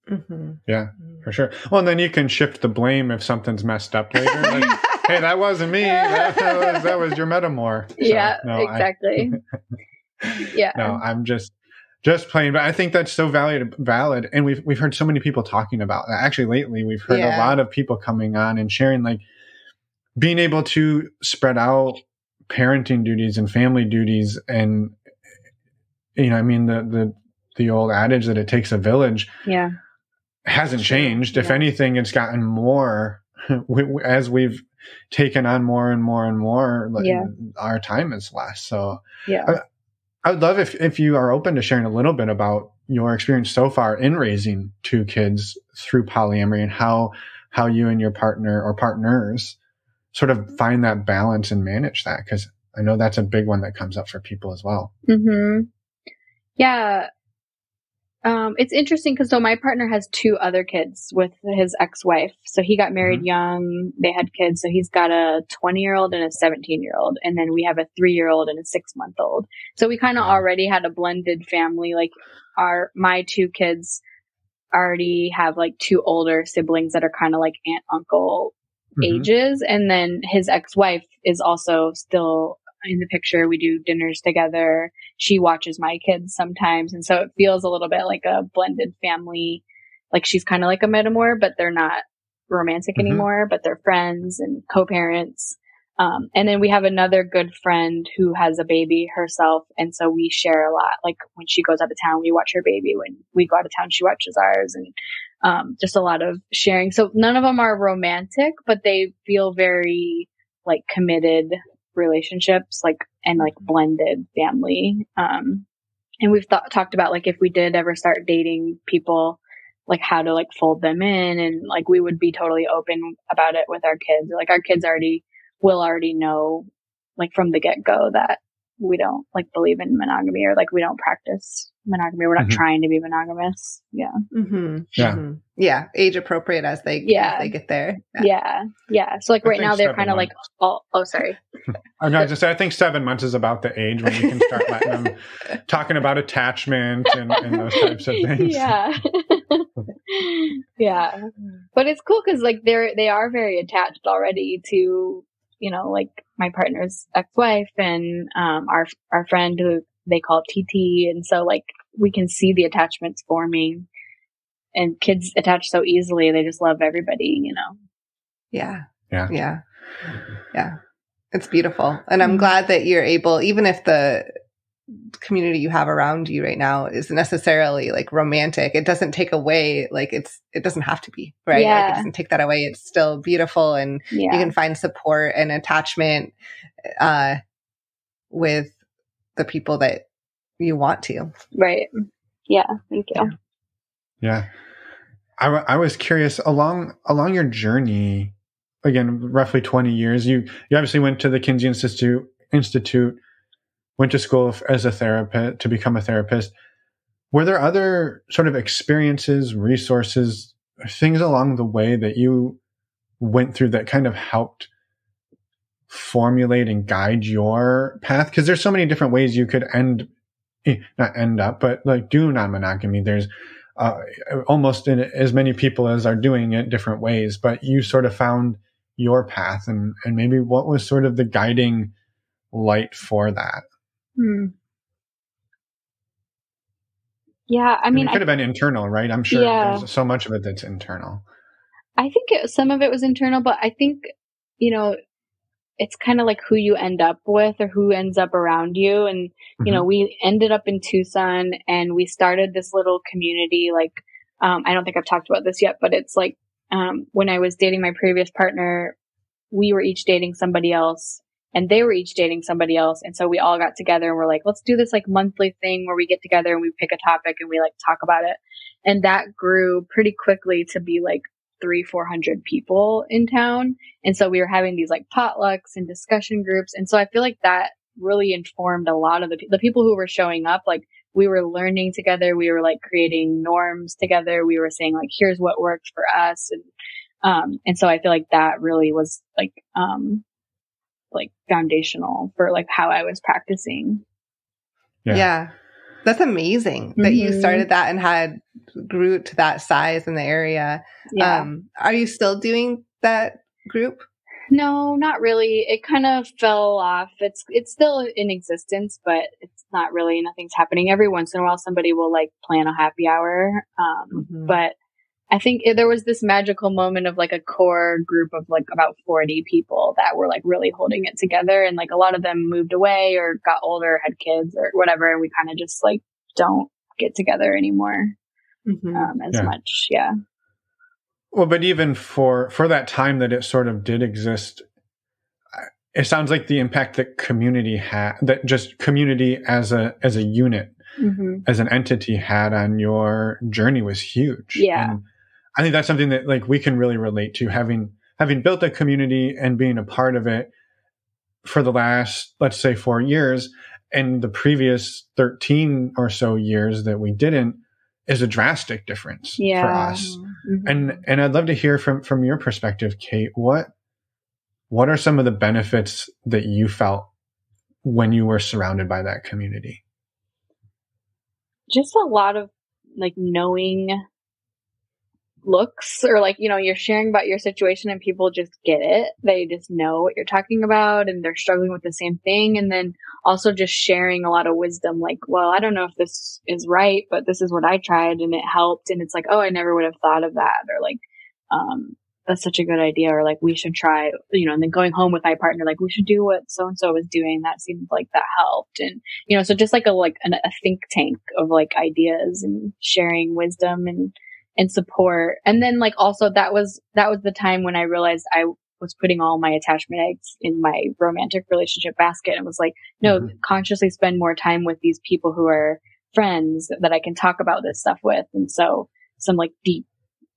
Mm-hmm. Yeah, for sure. Well, and then you can shift the blame if something's messed up later. Like, hey, that wasn't me. That was your metamour. So, exactly. No, I'm just playing, but I think that's so valid. And we've heard so many people talking about that. Actually, lately, we've heard a lot of people coming on and sharing, like, being able to spread out parenting duties and family duties. And, you know, I mean, the old adage that it takes a village hasn't changed. If anything, it's gotten more as we've taken on more and more and more. Our time is less. So I would love if you are open to sharing a little bit about your experience so far in raising two kids through polyamory, and how you and your partner or partners sort of find that balance and manage that. Because I know that's a big one that comes up for people as well. Mm-hmm. Yeah. It's interesting because so my partner has two other kids with his ex-wife. So he got married young. They had kids. So he's got a 20-year-old and a 17-year-old. And then we have a 3-year-old and a 6-month-old. So we kind of already had a blended family. Like my two kids already have like two older siblings that are kind of like aunt, uncle ages. And then his ex-wife is also still in the picture. We do dinners together. She watches my kids sometimes. And so it feels a little bit like a blended family. Like she's kind of like a metamour, but they're not romantic anymore, but they're friends and co-parents. And then we have another good friend who has a baby herself. And so we share a lot. Like when she goes out of town, we watch her baby. When we go out of town, she watches ours, and just a lot of sharing. So none of them are romantic, but they feel very like committed relationships, like, and like blended family. And we've talked about like if we did ever start dating people, like how to like fold them in, and like we would be totally open about it with our kids. Like our kids will already know like from the get-go that we don't like believe in monogamy, or like we don't practice monogamy. We're not trying to be monogamous. Yeah. Yeah. Age appropriate as they get there. Yeah. So like right now they're kind of like, oh, sorry. I was just say, I think 7 months is about the age when you can start letting them talking about attachment and those types of things. Yeah. Yeah. But it's cool because like they are very attached already to, you know, like my partner's ex-wife and our friend who they call TT. And so like we can see the attachments forming, and kids attach so easily. They just love everybody, you know? Yeah. It's beautiful. And I'm glad that you're able, even if the community you have around you right now isn't necessarily like romantic, it doesn't take away, like it doesn't have to be, right? Yeah. Like it doesn't take that away. It's still beautiful, and you can find support and attachment with the people that you want to. Right. Yeah. Thank you. Yeah. I was curious along your journey, again, roughly 20 years, you obviously went to the Kinsey Institute, went to school as a therapist to become a therapist. Were there other sort of experiences, resources, things along the way that you went through that kind of helped formulate and guide your path? Because there's so many different ways you could not end up, but like do non-monogamy. There's almost as many people as are doing it different ways, but you sort of found your path, and maybe what was sort of the guiding light for that? Yeah, I mean, it could have been internal, right? I'm sure there's so much of it that's internal. I think some of it was internal, but I think, you know, it's kind of like who you end up with or who ends up around you. And, you know, we ended up in Tucson and we started this little community. Like, I don't think I've talked about this yet, but it's like, when I was dating my previous partner, we were each dating somebody else and they were each dating somebody else. And so we all got together and we're like, let's do this like monthly thing where we get together and we pick a topic and we like talk about it. And that grew pretty quickly to be like 300-400 people in town. And so we were having these like potlucks and discussion groups. And so I feel like that really informed a lot of the people who were showing up. Like we were learning together. We were like creating norms together. We were saying like, here's what works for us. And so I feel like that really was like foundational for like how I was practicing. Yeah. That's amazing that you started that and grew to that size in the area. Yeah. Are you still doing that group? No, not really. It kind of fell off. It's still in existence, but it's not really, nothing's happening. Every once in a while, somebody will like plan a happy hour. But I think there was this magical moment of like a core group of like about 40 people that were like really holding it together. And like a lot of them moved away or got older, had kids or whatever. And we kind of just like don't get together anymore as much. Yeah. Well, but even for that time that it sort of did exist, it sounds like the impact that community had, that just community as a unit, as an entity had on your journey was huge. Yeah. And I think that's something that like we can really relate to, having built a community and being a part of it for the last, let's say 4 years, and the previous 13 or so years that we didn't, is a drastic difference for us. And I'd love to hear from your perspective, Kate, what are some of the benefits that you felt when you were surrounded by that community? Just a lot of like knowing looks, or like, you know, you're sharing about your situation and people just get it. They just know what you're talking about and they're struggling with the same thing. And then also just sharing a lot of wisdom, like, well, I don't know if this is right, but this is what I tried and it helped. And it's like, oh, I never would have thought of that. Or like, that's such a good idea, or like we should try, and then going home with my partner, like we should do what so and so was doing. That seemed like that helped, and so just like a think tank of like ideas and sharing wisdom and support. And then like also that was the time when I realized I was putting all my attachment eggs in my romantic relationship basket, and was like, no, consciously spend more time with these people who are friends that I can talk about this stuff with. And so some like deep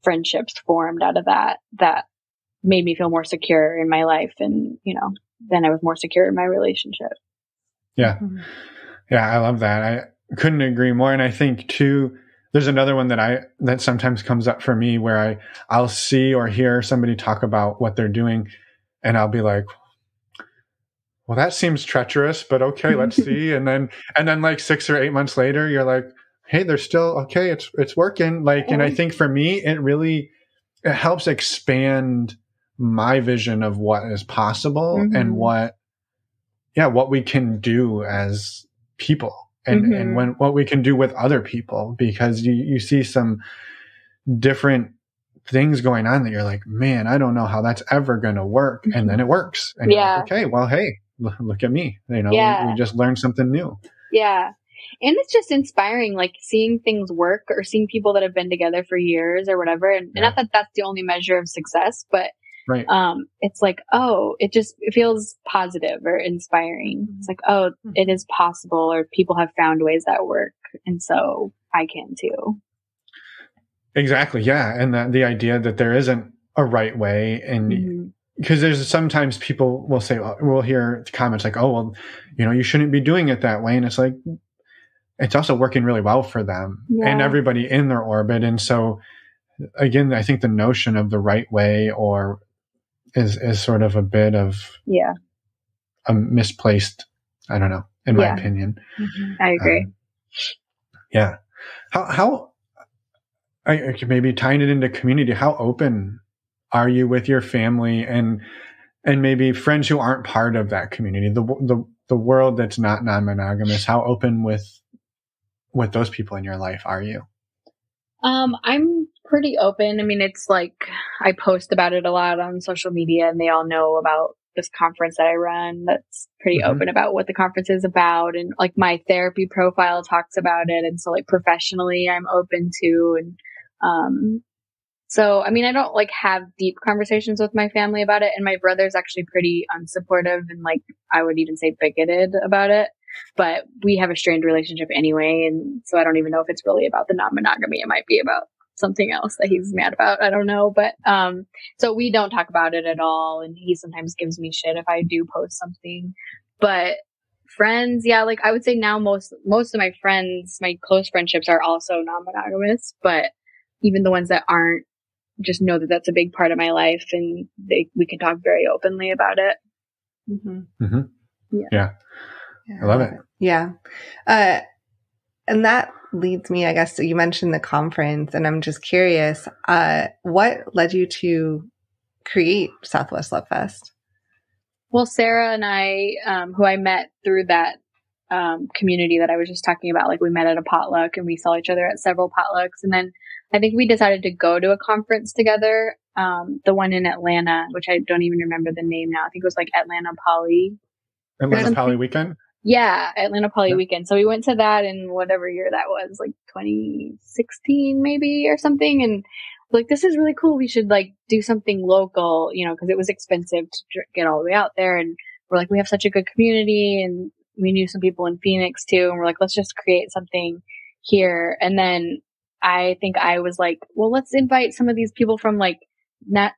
friendships formed out of that made me feel more secure in my life. And, then I was more secure in my relationship. Yeah. Yeah. I love that. I couldn't agree more. And I think too, there's another one that sometimes comes up for me where I'll see or hear somebody talk about what they're doing, and I'll be like, well, that seems treacherous, but okay, let's see. And then like 6 or 8 months later, you're like, hey, they're still okay. It's working. Like, and I think for me, it helps expand my vision of what is possible and what we can do as people. And what we can do with other people, because you see some different things going on that you're like, man, I don't know how that's ever going to work. And then it works. And you're like, okay, well, hey, look at me. We just learned something new. Yeah. And it's just inspiring, like seeing things work or seeing people that have been together for years or whatever. And not that that's the only measure of success, but right. It's like, it feels positive or inspiring. It's like, it is possible, or people have found ways that work. And so I can too. Exactly. Yeah. And the idea that there isn't a right way. And because there's sometimes people will say, we'll hear comments like, oh, well, you shouldn't be doing it that way. And it's like, it's also working really well for them and everybody in their orbit. And so again, I think the notion of the right way is sort of a bit of a misplaced, I don't know, in my opinion. I agree. Yeah. How I maybe tying it into community, how open are you with your family and maybe friends who aren't part of that community, the world that's not non-monogamous? How open with those people in your life are you? I'm pretty open. I mean, it's like I post about it a lot on social media, and they all know about this conference that I run that's pretty open about what the conference is about. And like my therapy profile talks about it. And so like professionally, I'm open to. And so, I mean, I don't like have deep conversations with my family about it. And my brother's actually pretty unsupportive and like I would even say bigoted about it. But we have a strained relationship anyway. And so I don't even know if it's really about the non-monogamy. It might be about something else that he's mad about. I don't know. But, so we don't talk about it at all. And he sometimes gives me shit if I do post something. But friends, like I would say now most of my friends, my close friendships are also non-monogamous. But even the ones that aren't, just know that that's a big part of my life, and we can talk very openly about it. Yeah. I love it. Yeah. And that leads me, I guess, you mentioned the conference, and I'm just curious, what led you to create Southwest Love Fest? Well, Sarah and I, who I met through that community that I was just talking about, like we met at a potluck and we saw each other at several potlucks. And then I think we decided to go to a conference together, the one in Atlanta, which I don't even remember the name now. I think it was like Atlanta Poly Weekend? Yeah, Atlanta Poly Weekend. So we went to that in whatever year that was, like 2016 maybe or something. And like, this is really cool. We should like do something local, because it was expensive to get all the way out there. And we're like, we have such a good community, and we knew some people in Phoenix too. And we're like, let's just create something here. And then I think I was like, well, let's invite some of these people from like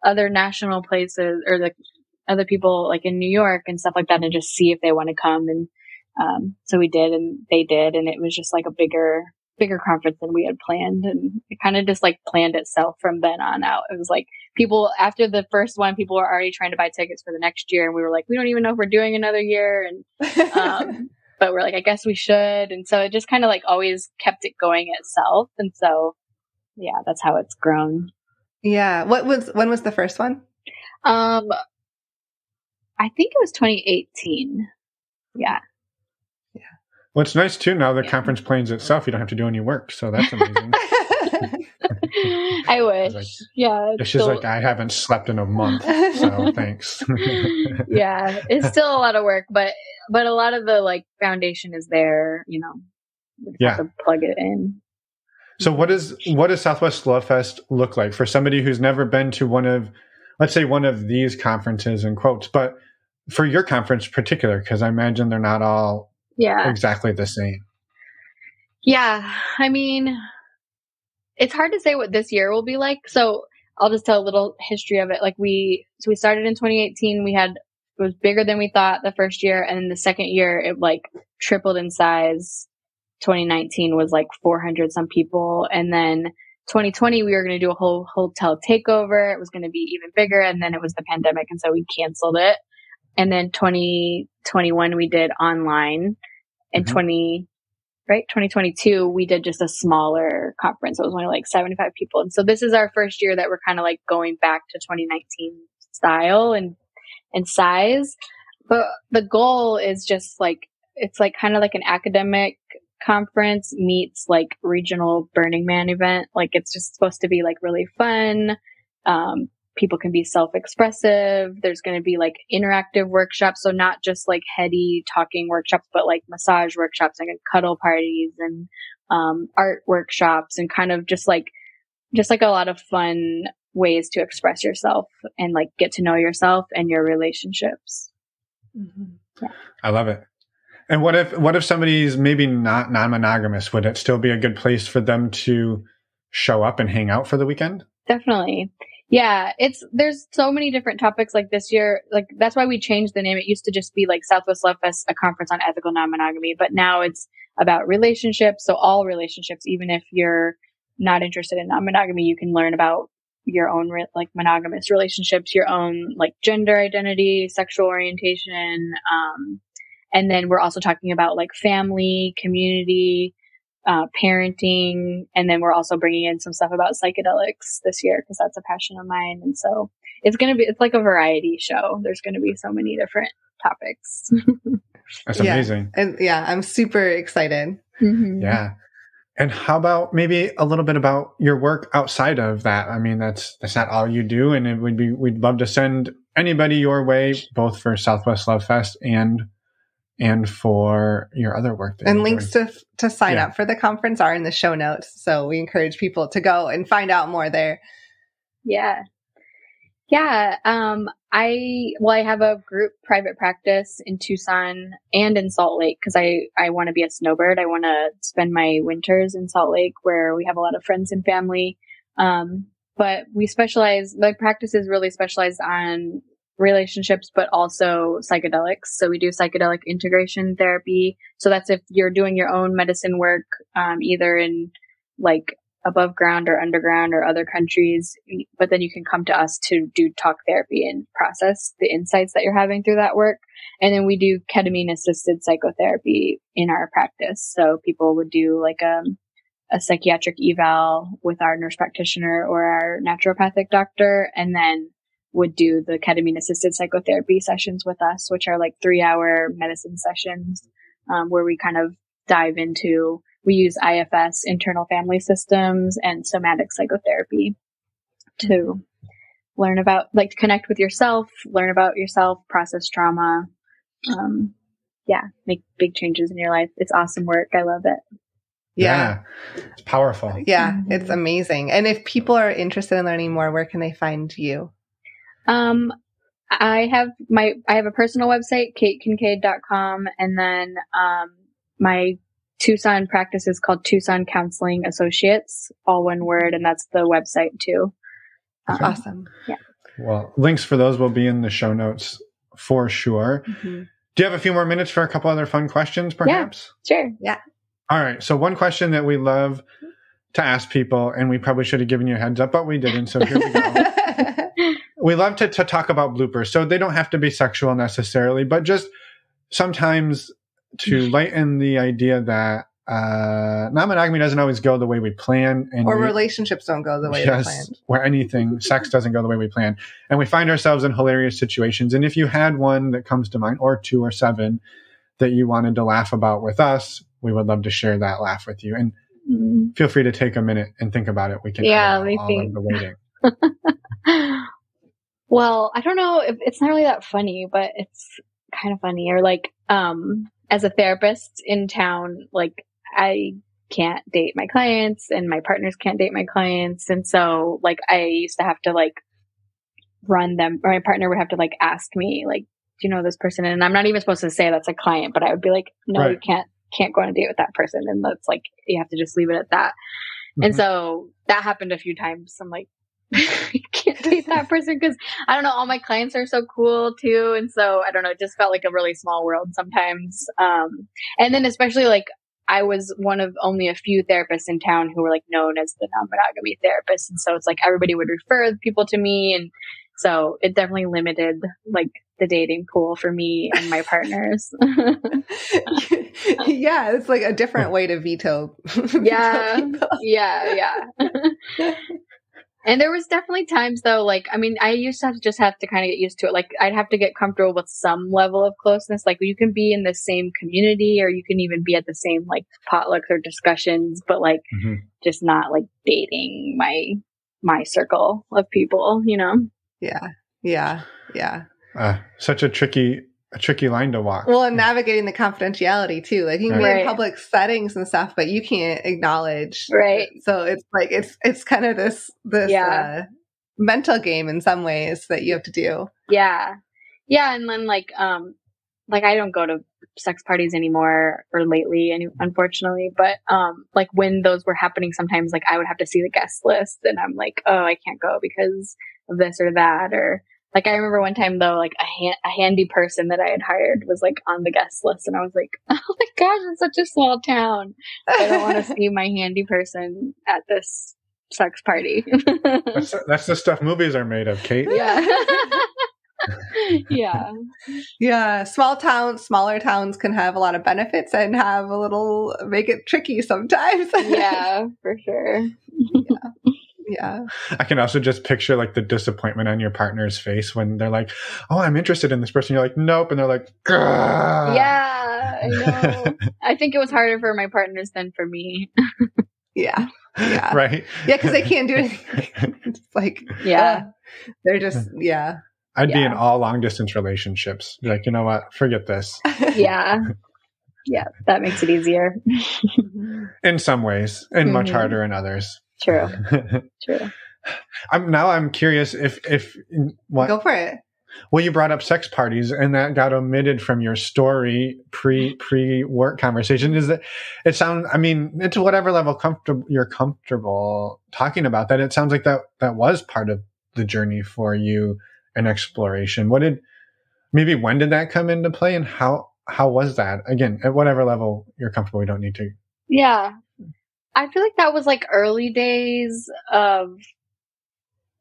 other national places, or like other people like in New York and stuff like that, and just see if they want to come. And so we did, and they did, and it was just like a bigger conference than we had planned, and it kind of just like planned itself from then on out. It was like people after the first one, people were already trying to buy tickets for the next year, and we were like, we don't even know if we're doing another year, and but we're like, I guess we should, and so it just kind of like always kept it going itself, and so yeah, that's how it's grown. Yeah, when was the first one? I think it was 2018. Yeah. Well, it's nice too. Now the conference plans itself. You don't have to do any work. So that's amazing. I wish. Like, yeah. She's like, I haven't slept in a month, so thanks. Yeah, it's still a lot of work, but a lot of the like foundation is there, we have to plug it in. So what does Southwest Love Fest look like for somebody who's never been to one of these conferences in quotes, but for your conference in particular, because I imagine they're not all exactly the same. Yeah. I mean, it's hard to say what this year will be like. So I'll just tell a little history of it. Like we started in 2018. It was bigger than we thought the first year. And then the second year, it like tripled in size. 2019 was like 400 some people. And then 2020, we were going to do a whole hotel takeover. It was going to be even bigger. And then it was the pandemic. And so we canceled it. And then 2021, we did online. And 2022, we did just a smaller conference. It was only like 75 people. And so this is our first year that we're kind of like going back to 2019 style and size. But the goal is just like, it's like kind of like an academic conference meets like regional Burning Man event. Like it's just supposed to be like really fun. People can be self-expressive. There's going to be like interactive workshops. So not just like heady talking workshops, but like massage workshops and cuddle parties and art workshops and kind of just like a lot of fun ways to express yourself and like get to know yourself and your relationships. Yeah. I love it. And what if somebody's maybe not non-monogamous? Would it still be a good place for them to show up and hang out for the weekend? Definitely. Yeah. There's so many different topics like this year. Like that's why we changed the name. It used to just be like Southwest Love Fest, a conference on ethical non-monogamy, but now it's about relationships. So all relationships, even if you're not interested in non-monogamy, you can learn about your own like monogamous relationships, your own like gender identity, sexual orientation, and then we're also talking about like family, community, parenting. And then we're also bringing in some stuff about psychedelics this year because that's a passion of mine. And so it's like a variety show. There's going to be so many different topics. That's amazing. And I'm super excited. Mm-hmm. Yeah. And how about maybe a little bit about your work outside of that? I mean, that's not all you do. And we'd love to send anybody your way, both for Southwest Love Fest and for your other work. And links to sign up for the conference are in the show notes. So we encourage people to go and find out more there. Yeah. Yeah. I have a group private practice in Tucson and in Salt Lake because I want to be a snowbird. I want to spend my winters in Salt Lake where we have a lot of friends and family. But my practice is really specialized on relationships, but also psychedelics. So we do psychedelic integration therapy. So that's if you're doing your own medicine work, either in like above ground or underground or other countries, but then you can come to us to do talk therapy and process the insights that you're having through that work. And then we do ketamine assisted psychotherapy in our practice. So people would do like a psychiatric eval with our nurse practitioner or our naturopathic doctor, and then would do the ketamine assisted psychotherapy sessions with us, which are like 3-hour medicine sessions, where we kind of dive into, we use IFS, internal family systems, and somatic psychotherapy to learn about, like, to connect with yourself, learn about yourself, process trauma, make big changes in your life. It's awesome work. I love it. Yeah. It's powerful. Yeah, it's amazing. And if people are interested in learning more, where can they find you? I have a personal website, katekincaid.com, and then my Tucson practice is called Tucson Counseling Associates, all one word, and that's the website too. Awesome. Yeah. Well, links for those will be in the show notes for sure. Mm-hmm. Do you have a few more minutes for a couple other fun questions, perhaps? Yeah, sure. Yeah. All right. So one question that we love to ask people, and we probably should have given you a heads up, but we didn't. So here we go. We love to talk about bloopers. So they don't have to be sexual necessarily, but just sometimes to lighten the idea that non-monogamy doesn't always go the way we plan. Or relationships don't go the way we planned. Or anything, sex doesn't go the way we plan. And we find ourselves in hilarious situations. And if you had one that comes to mind, or 2 or 7, that you wanted to laugh about with us, we would love to share that laugh with you. And feel free to take a minute and think about it. We can let me all think. of the waiting. Well, I don't know if it's not really that funny, but it's kind of funny. Or like, as a therapist in town, like I can't date my clients and my partners can't date my clients. And so like I used to have to like run them, or my partner would have to like ask me like, do you know this person? And I'm not even supposed to say that's a client, but I would be like, no, Right. you can't go on a date with that person. And that's like, you have to just leave it at that. Mm-hmm. And so that happened a few times. I'm like, I can't date that person because I don't know, all my clients are so cool too. And so I don't know, it just felt like a really small world sometimes. And then especially like I was one of only a few therapists in town who were like known as the non-monogamy therapist. And so it's like everybody would refer people to me. And so it definitely limited like the dating pool for me and my partners. Yeah, it's like a different way to veto. Yeah. People. Yeah. And there was definitely times though, like, I mean, I used to have to kind of get used to it. Like I'd have to get comfortable with some level of closeness. Like you can be in the same community or you can even be at the same like potlucks or discussions, but like just not like dating my circle of people, you know? Yeah. Such a tricky line to walk. Well, and navigating the confidentiality too. Like you can be in public settings and stuff, but you can't acknowledge. Right. So it's like, it's kind of this mental game in some ways that you have to do. Yeah. Yeah. And then like I don't go to sex parties anymore or lately, unfortunately, but like when those were happening, sometimes like I would have to see the guest list and I'm like, oh, I can't go because of this or that. Or like, I remember one time though, like a handy person that I had hired was like on the guest list. And I was like, oh my gosh, it's such a small town. I don't want to see my handy person at this sex party. That's the stuff movies are made of, Kate. Yeah. Yeah. Smaller towns can have a lot of benefits and make it tricky sometimes. Yeah, for sure. Yeah. I can also just picture like the disappointment on your partner's face when they're like, oh, I'm interested in this person. You're like, nope. And they're like, grrr. Yeah, I know. I think it was harder for my partners than for me. Yeah. Right. Yeah. Cause they can't do anything. It's like, they're just, I'd be in all long distance relationships. Be like, you know what? Forget this. Yeah, that makes it easier. In some ways, and much harder in others. True. I'm curious if what? Go for it. Well, you brought up sex parties, and that got omitted from your story pre work conversation. Is that it sounds? I mean, it's whatever level you're comfortable talking about that. It sounds like that was part of the journey for you. An exploration. When did that come into play and how was that? Again, at whatever level you're comfortable, we don't need to. Yeah. I feel like that was like early days of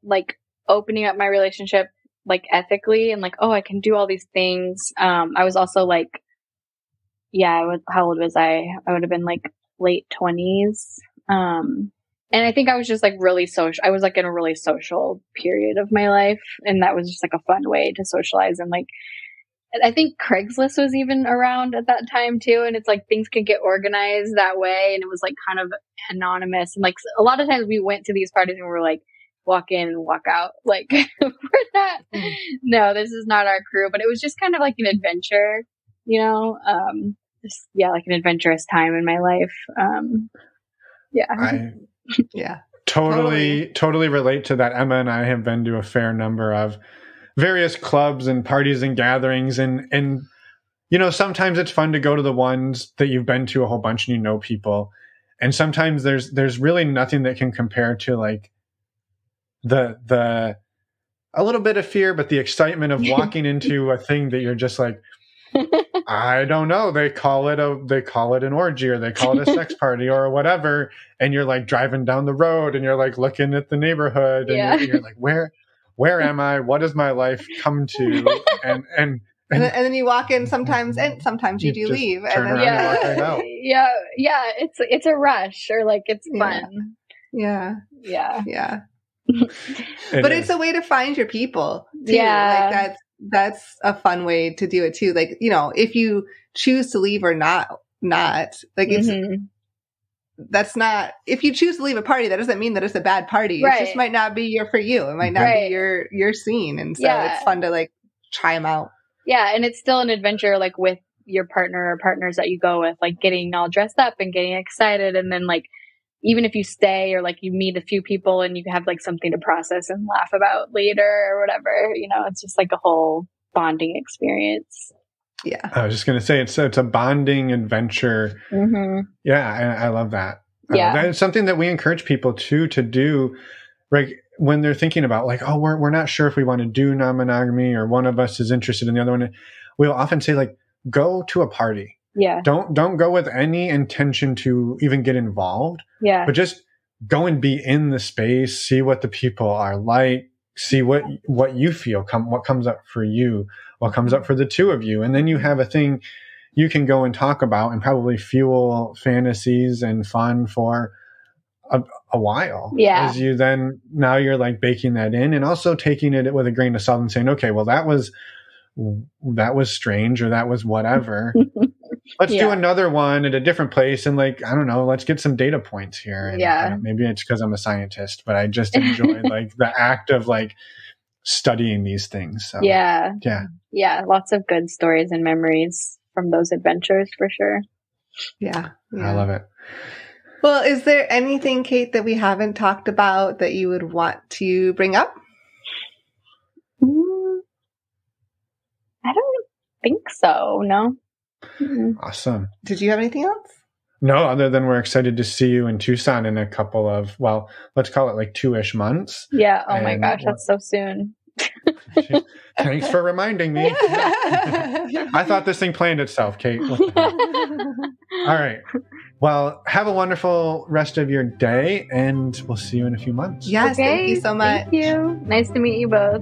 like opening up my relationship like ethically and like, oh, I can do all these things. I was also like, how old was I? I would have been like late 20s. And I think I was just like really social. I was like in a really social period of my life. And that was just like a fun way to socialize. And like, I think Craigslist was even around at that time too. And it's like things could get organized that way. And it was like kind of anonymous. And like a lot of times we went to these parties and we were like, walk in and walk out. Like, we're not, no, this is not our crew. But it was just kind of like an adventure, you know? Like an adventurous time in my life. Totally relate to that. Emma and I have been to a fair number of various clubs and parties and gatherings and you know, sometimes it's fun to go to the ones that you've been to a whole bunch and you know people, and sometimes there's really nothing that can compare to like the a little bit of fear but the excitement of walking into a thing that you're just like, I don't know. They call it an orgy or they call it a sex party or whatever. And you're like driving down the road and you're like looking at the neighborhood and you're like, where am I? What does my life come to? And then you walk in sometimes and sometimes you do leave. And then, and walk right out. Yeah. It's a rush or like it's fun. Yeah. But it's a way to find your people too. Yeah. Like that's a fun way to do it too. Like, you know, if you choose to leave or not, like that's not, if you choose to leave a party, that doesn't mean that it's a bad party. Right. It just might not be for you. It might not be your scene. And so it's fun to like try them out. Yeah. And it's still an adventure, like with your partner or partners that you go with, like getting all dressed up and getting excited. And then like, even if you stay or like you meet a few people and you have like something to process and laugh about later or whatever, you know, it's just like a whole bonding experience. Yeah. I was just going to say, it's a bonding adventure. Mm-hmm. Yeah. I love that. Yeah. That is something that we encourage people to do, right? When they're thinking about like, oh, we're not sure if we want to do non-monogamy or one of us is interested in the other one. We'll often say like, go to a party. Yeah. Don't go with any intention to even get involved. Yeah. But just go and be in the space, see what the people are like, see what you feel, what comes up for you, what comes up for the two of you. And then you have a thing you can go and talk about and probably fuel fantasies and fun for a while. Yeah. As you then, now you're like baking that in and also taking it with a grain of salt and saying, okay, well, that was strange or that was whatever. Let's do another one at a different place. And like, I don't know, let's get some data points here. And maybe it's because I'm a scientist, but I just enjoy like the act of like studying these things. So, yeah. Lots of good stories and memories from those adventures for sure. Yeah. I love it. Well, is there anything, Kate, that we haven't talked about that you would want to bring up? I don't think so. No. Mm-hmm. Awesome. Did you have anything else? No, other than we're excited to see you in Tucson in a couple of, well, let's call it like 2-ish months. Yeah. Oh my gosh, that's so soon. Thanks for reminding me. I thought this thing planned itself, Kate. All right. Well, have a wonderful rest of your day, and we'll see you in a few months. Yes, okay, thank you so much. Thank you. Nice to meet you both.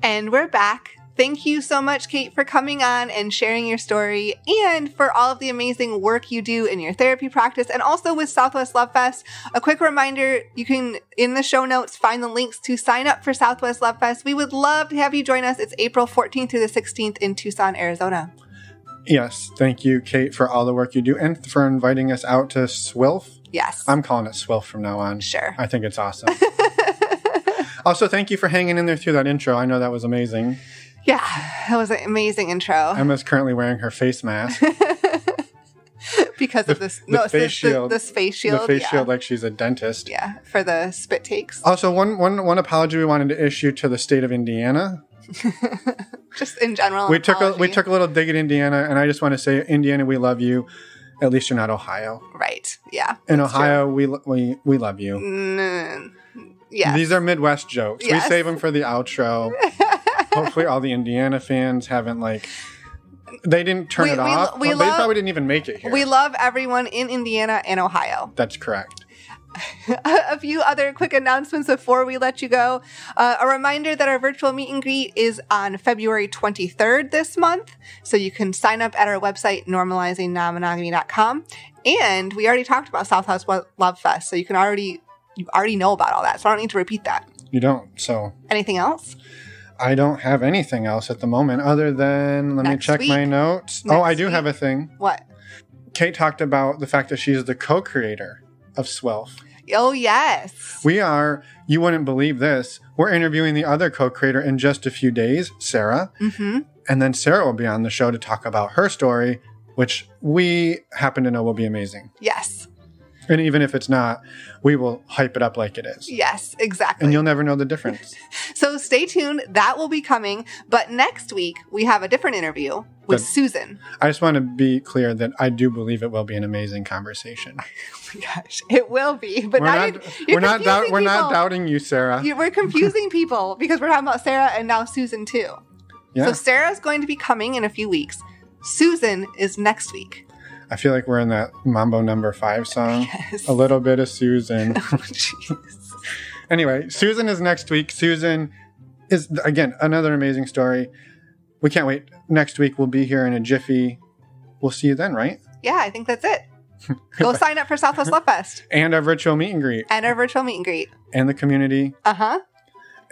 And we're back. Thank you so much, Kate, for coming on and sharing your story and for all of the amazing work you do in your therapy practice and also with Southwest Love Fest. A quick reminder, you can, in the show notes, find the links to sign up for Southwest Love Fest. We would love to have you join us. It's April 14th through the 16th in Tucson, Arizona. Yes. Thank you, Kate, for all the work you do and for inviting us out to SWILF. Yes. I'm calling it SWILF from now on. Sure. I think it's awesome. Also, thank you for hanging in there through that intro. I know that was amazing. Yeah, that was an amazing intro. Emma's currently wearing her face mask. Because of this face shield. This face shield. The face shield like she's a dentist. Yeah, for the spit takes. Also, one apology we wanted to issue to the state of Indiana. Just in general. We took a little dig at Indiana, and I just want to say, Indiana, we love you. At least you're not Ohio. Right. Yeah. In Ohio, we love you. Yeah. These are Midwest jokes. Yes. We save them for the outro. Hopefully all the Indiana fans haven't they didn't turn it off. They probably didn't even make it here. We love everyone in Indiana and Ohio. That's correct. A few other quick announcements before we let you go. A reminder that our virtual meet and greet is on February 23rd this month. So you can sign up at our website, normalizingnonmonogamy.com. And we already talked about Southwest Love Fest. So you already know about all that. So I don't need to repeat that. You don't. So anything else? I don't have anything else at the moment other than, let me check my notes. I do have a thing. What? Kate talked about the fact that she's the co-creator of SWILF. Oh, yes. We are, you wouldn't believe this, we're interviewing the other co-creator in just a few days, Sarah. Mm-hmm. And then Sarah will be on the show to talk about her story, which we happen to know will be amazing. Yes. And even if it's not, we will hype it up like it is. Yes, exactly. And you'll never know the difference. So stay tuned. That will be coming. But next week, we have a different interview with Susan. I just want to be clear that I do believe it will be an amazing conversation. Oh my gosh, it will be. But we're not doubting you, Sarah. We're confusing people because we're talking about Sarah and now Susan too. Yeah. So Sarah's going to be coming in a few weeks. Susan is next week. I feel like we're in that Mambo No. 5 song. Yes. A little bit of Susan. Oh, jeez. Anyway, Susan is next week. Susan is, again, another amazing story. We can't wait. Next week, we'll be here in a jiffy. We'll see you then, right? Yeah, I think that's it. Go sign up for Southwest Love Fest. And our virtual meet and greet. And the community. Uh-huh.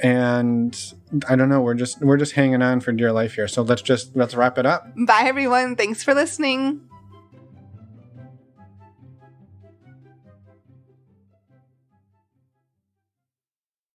And I don't know, we're just hanging on for dear life here. So let's wrap it up. Bye, everyone. Thanks for listening.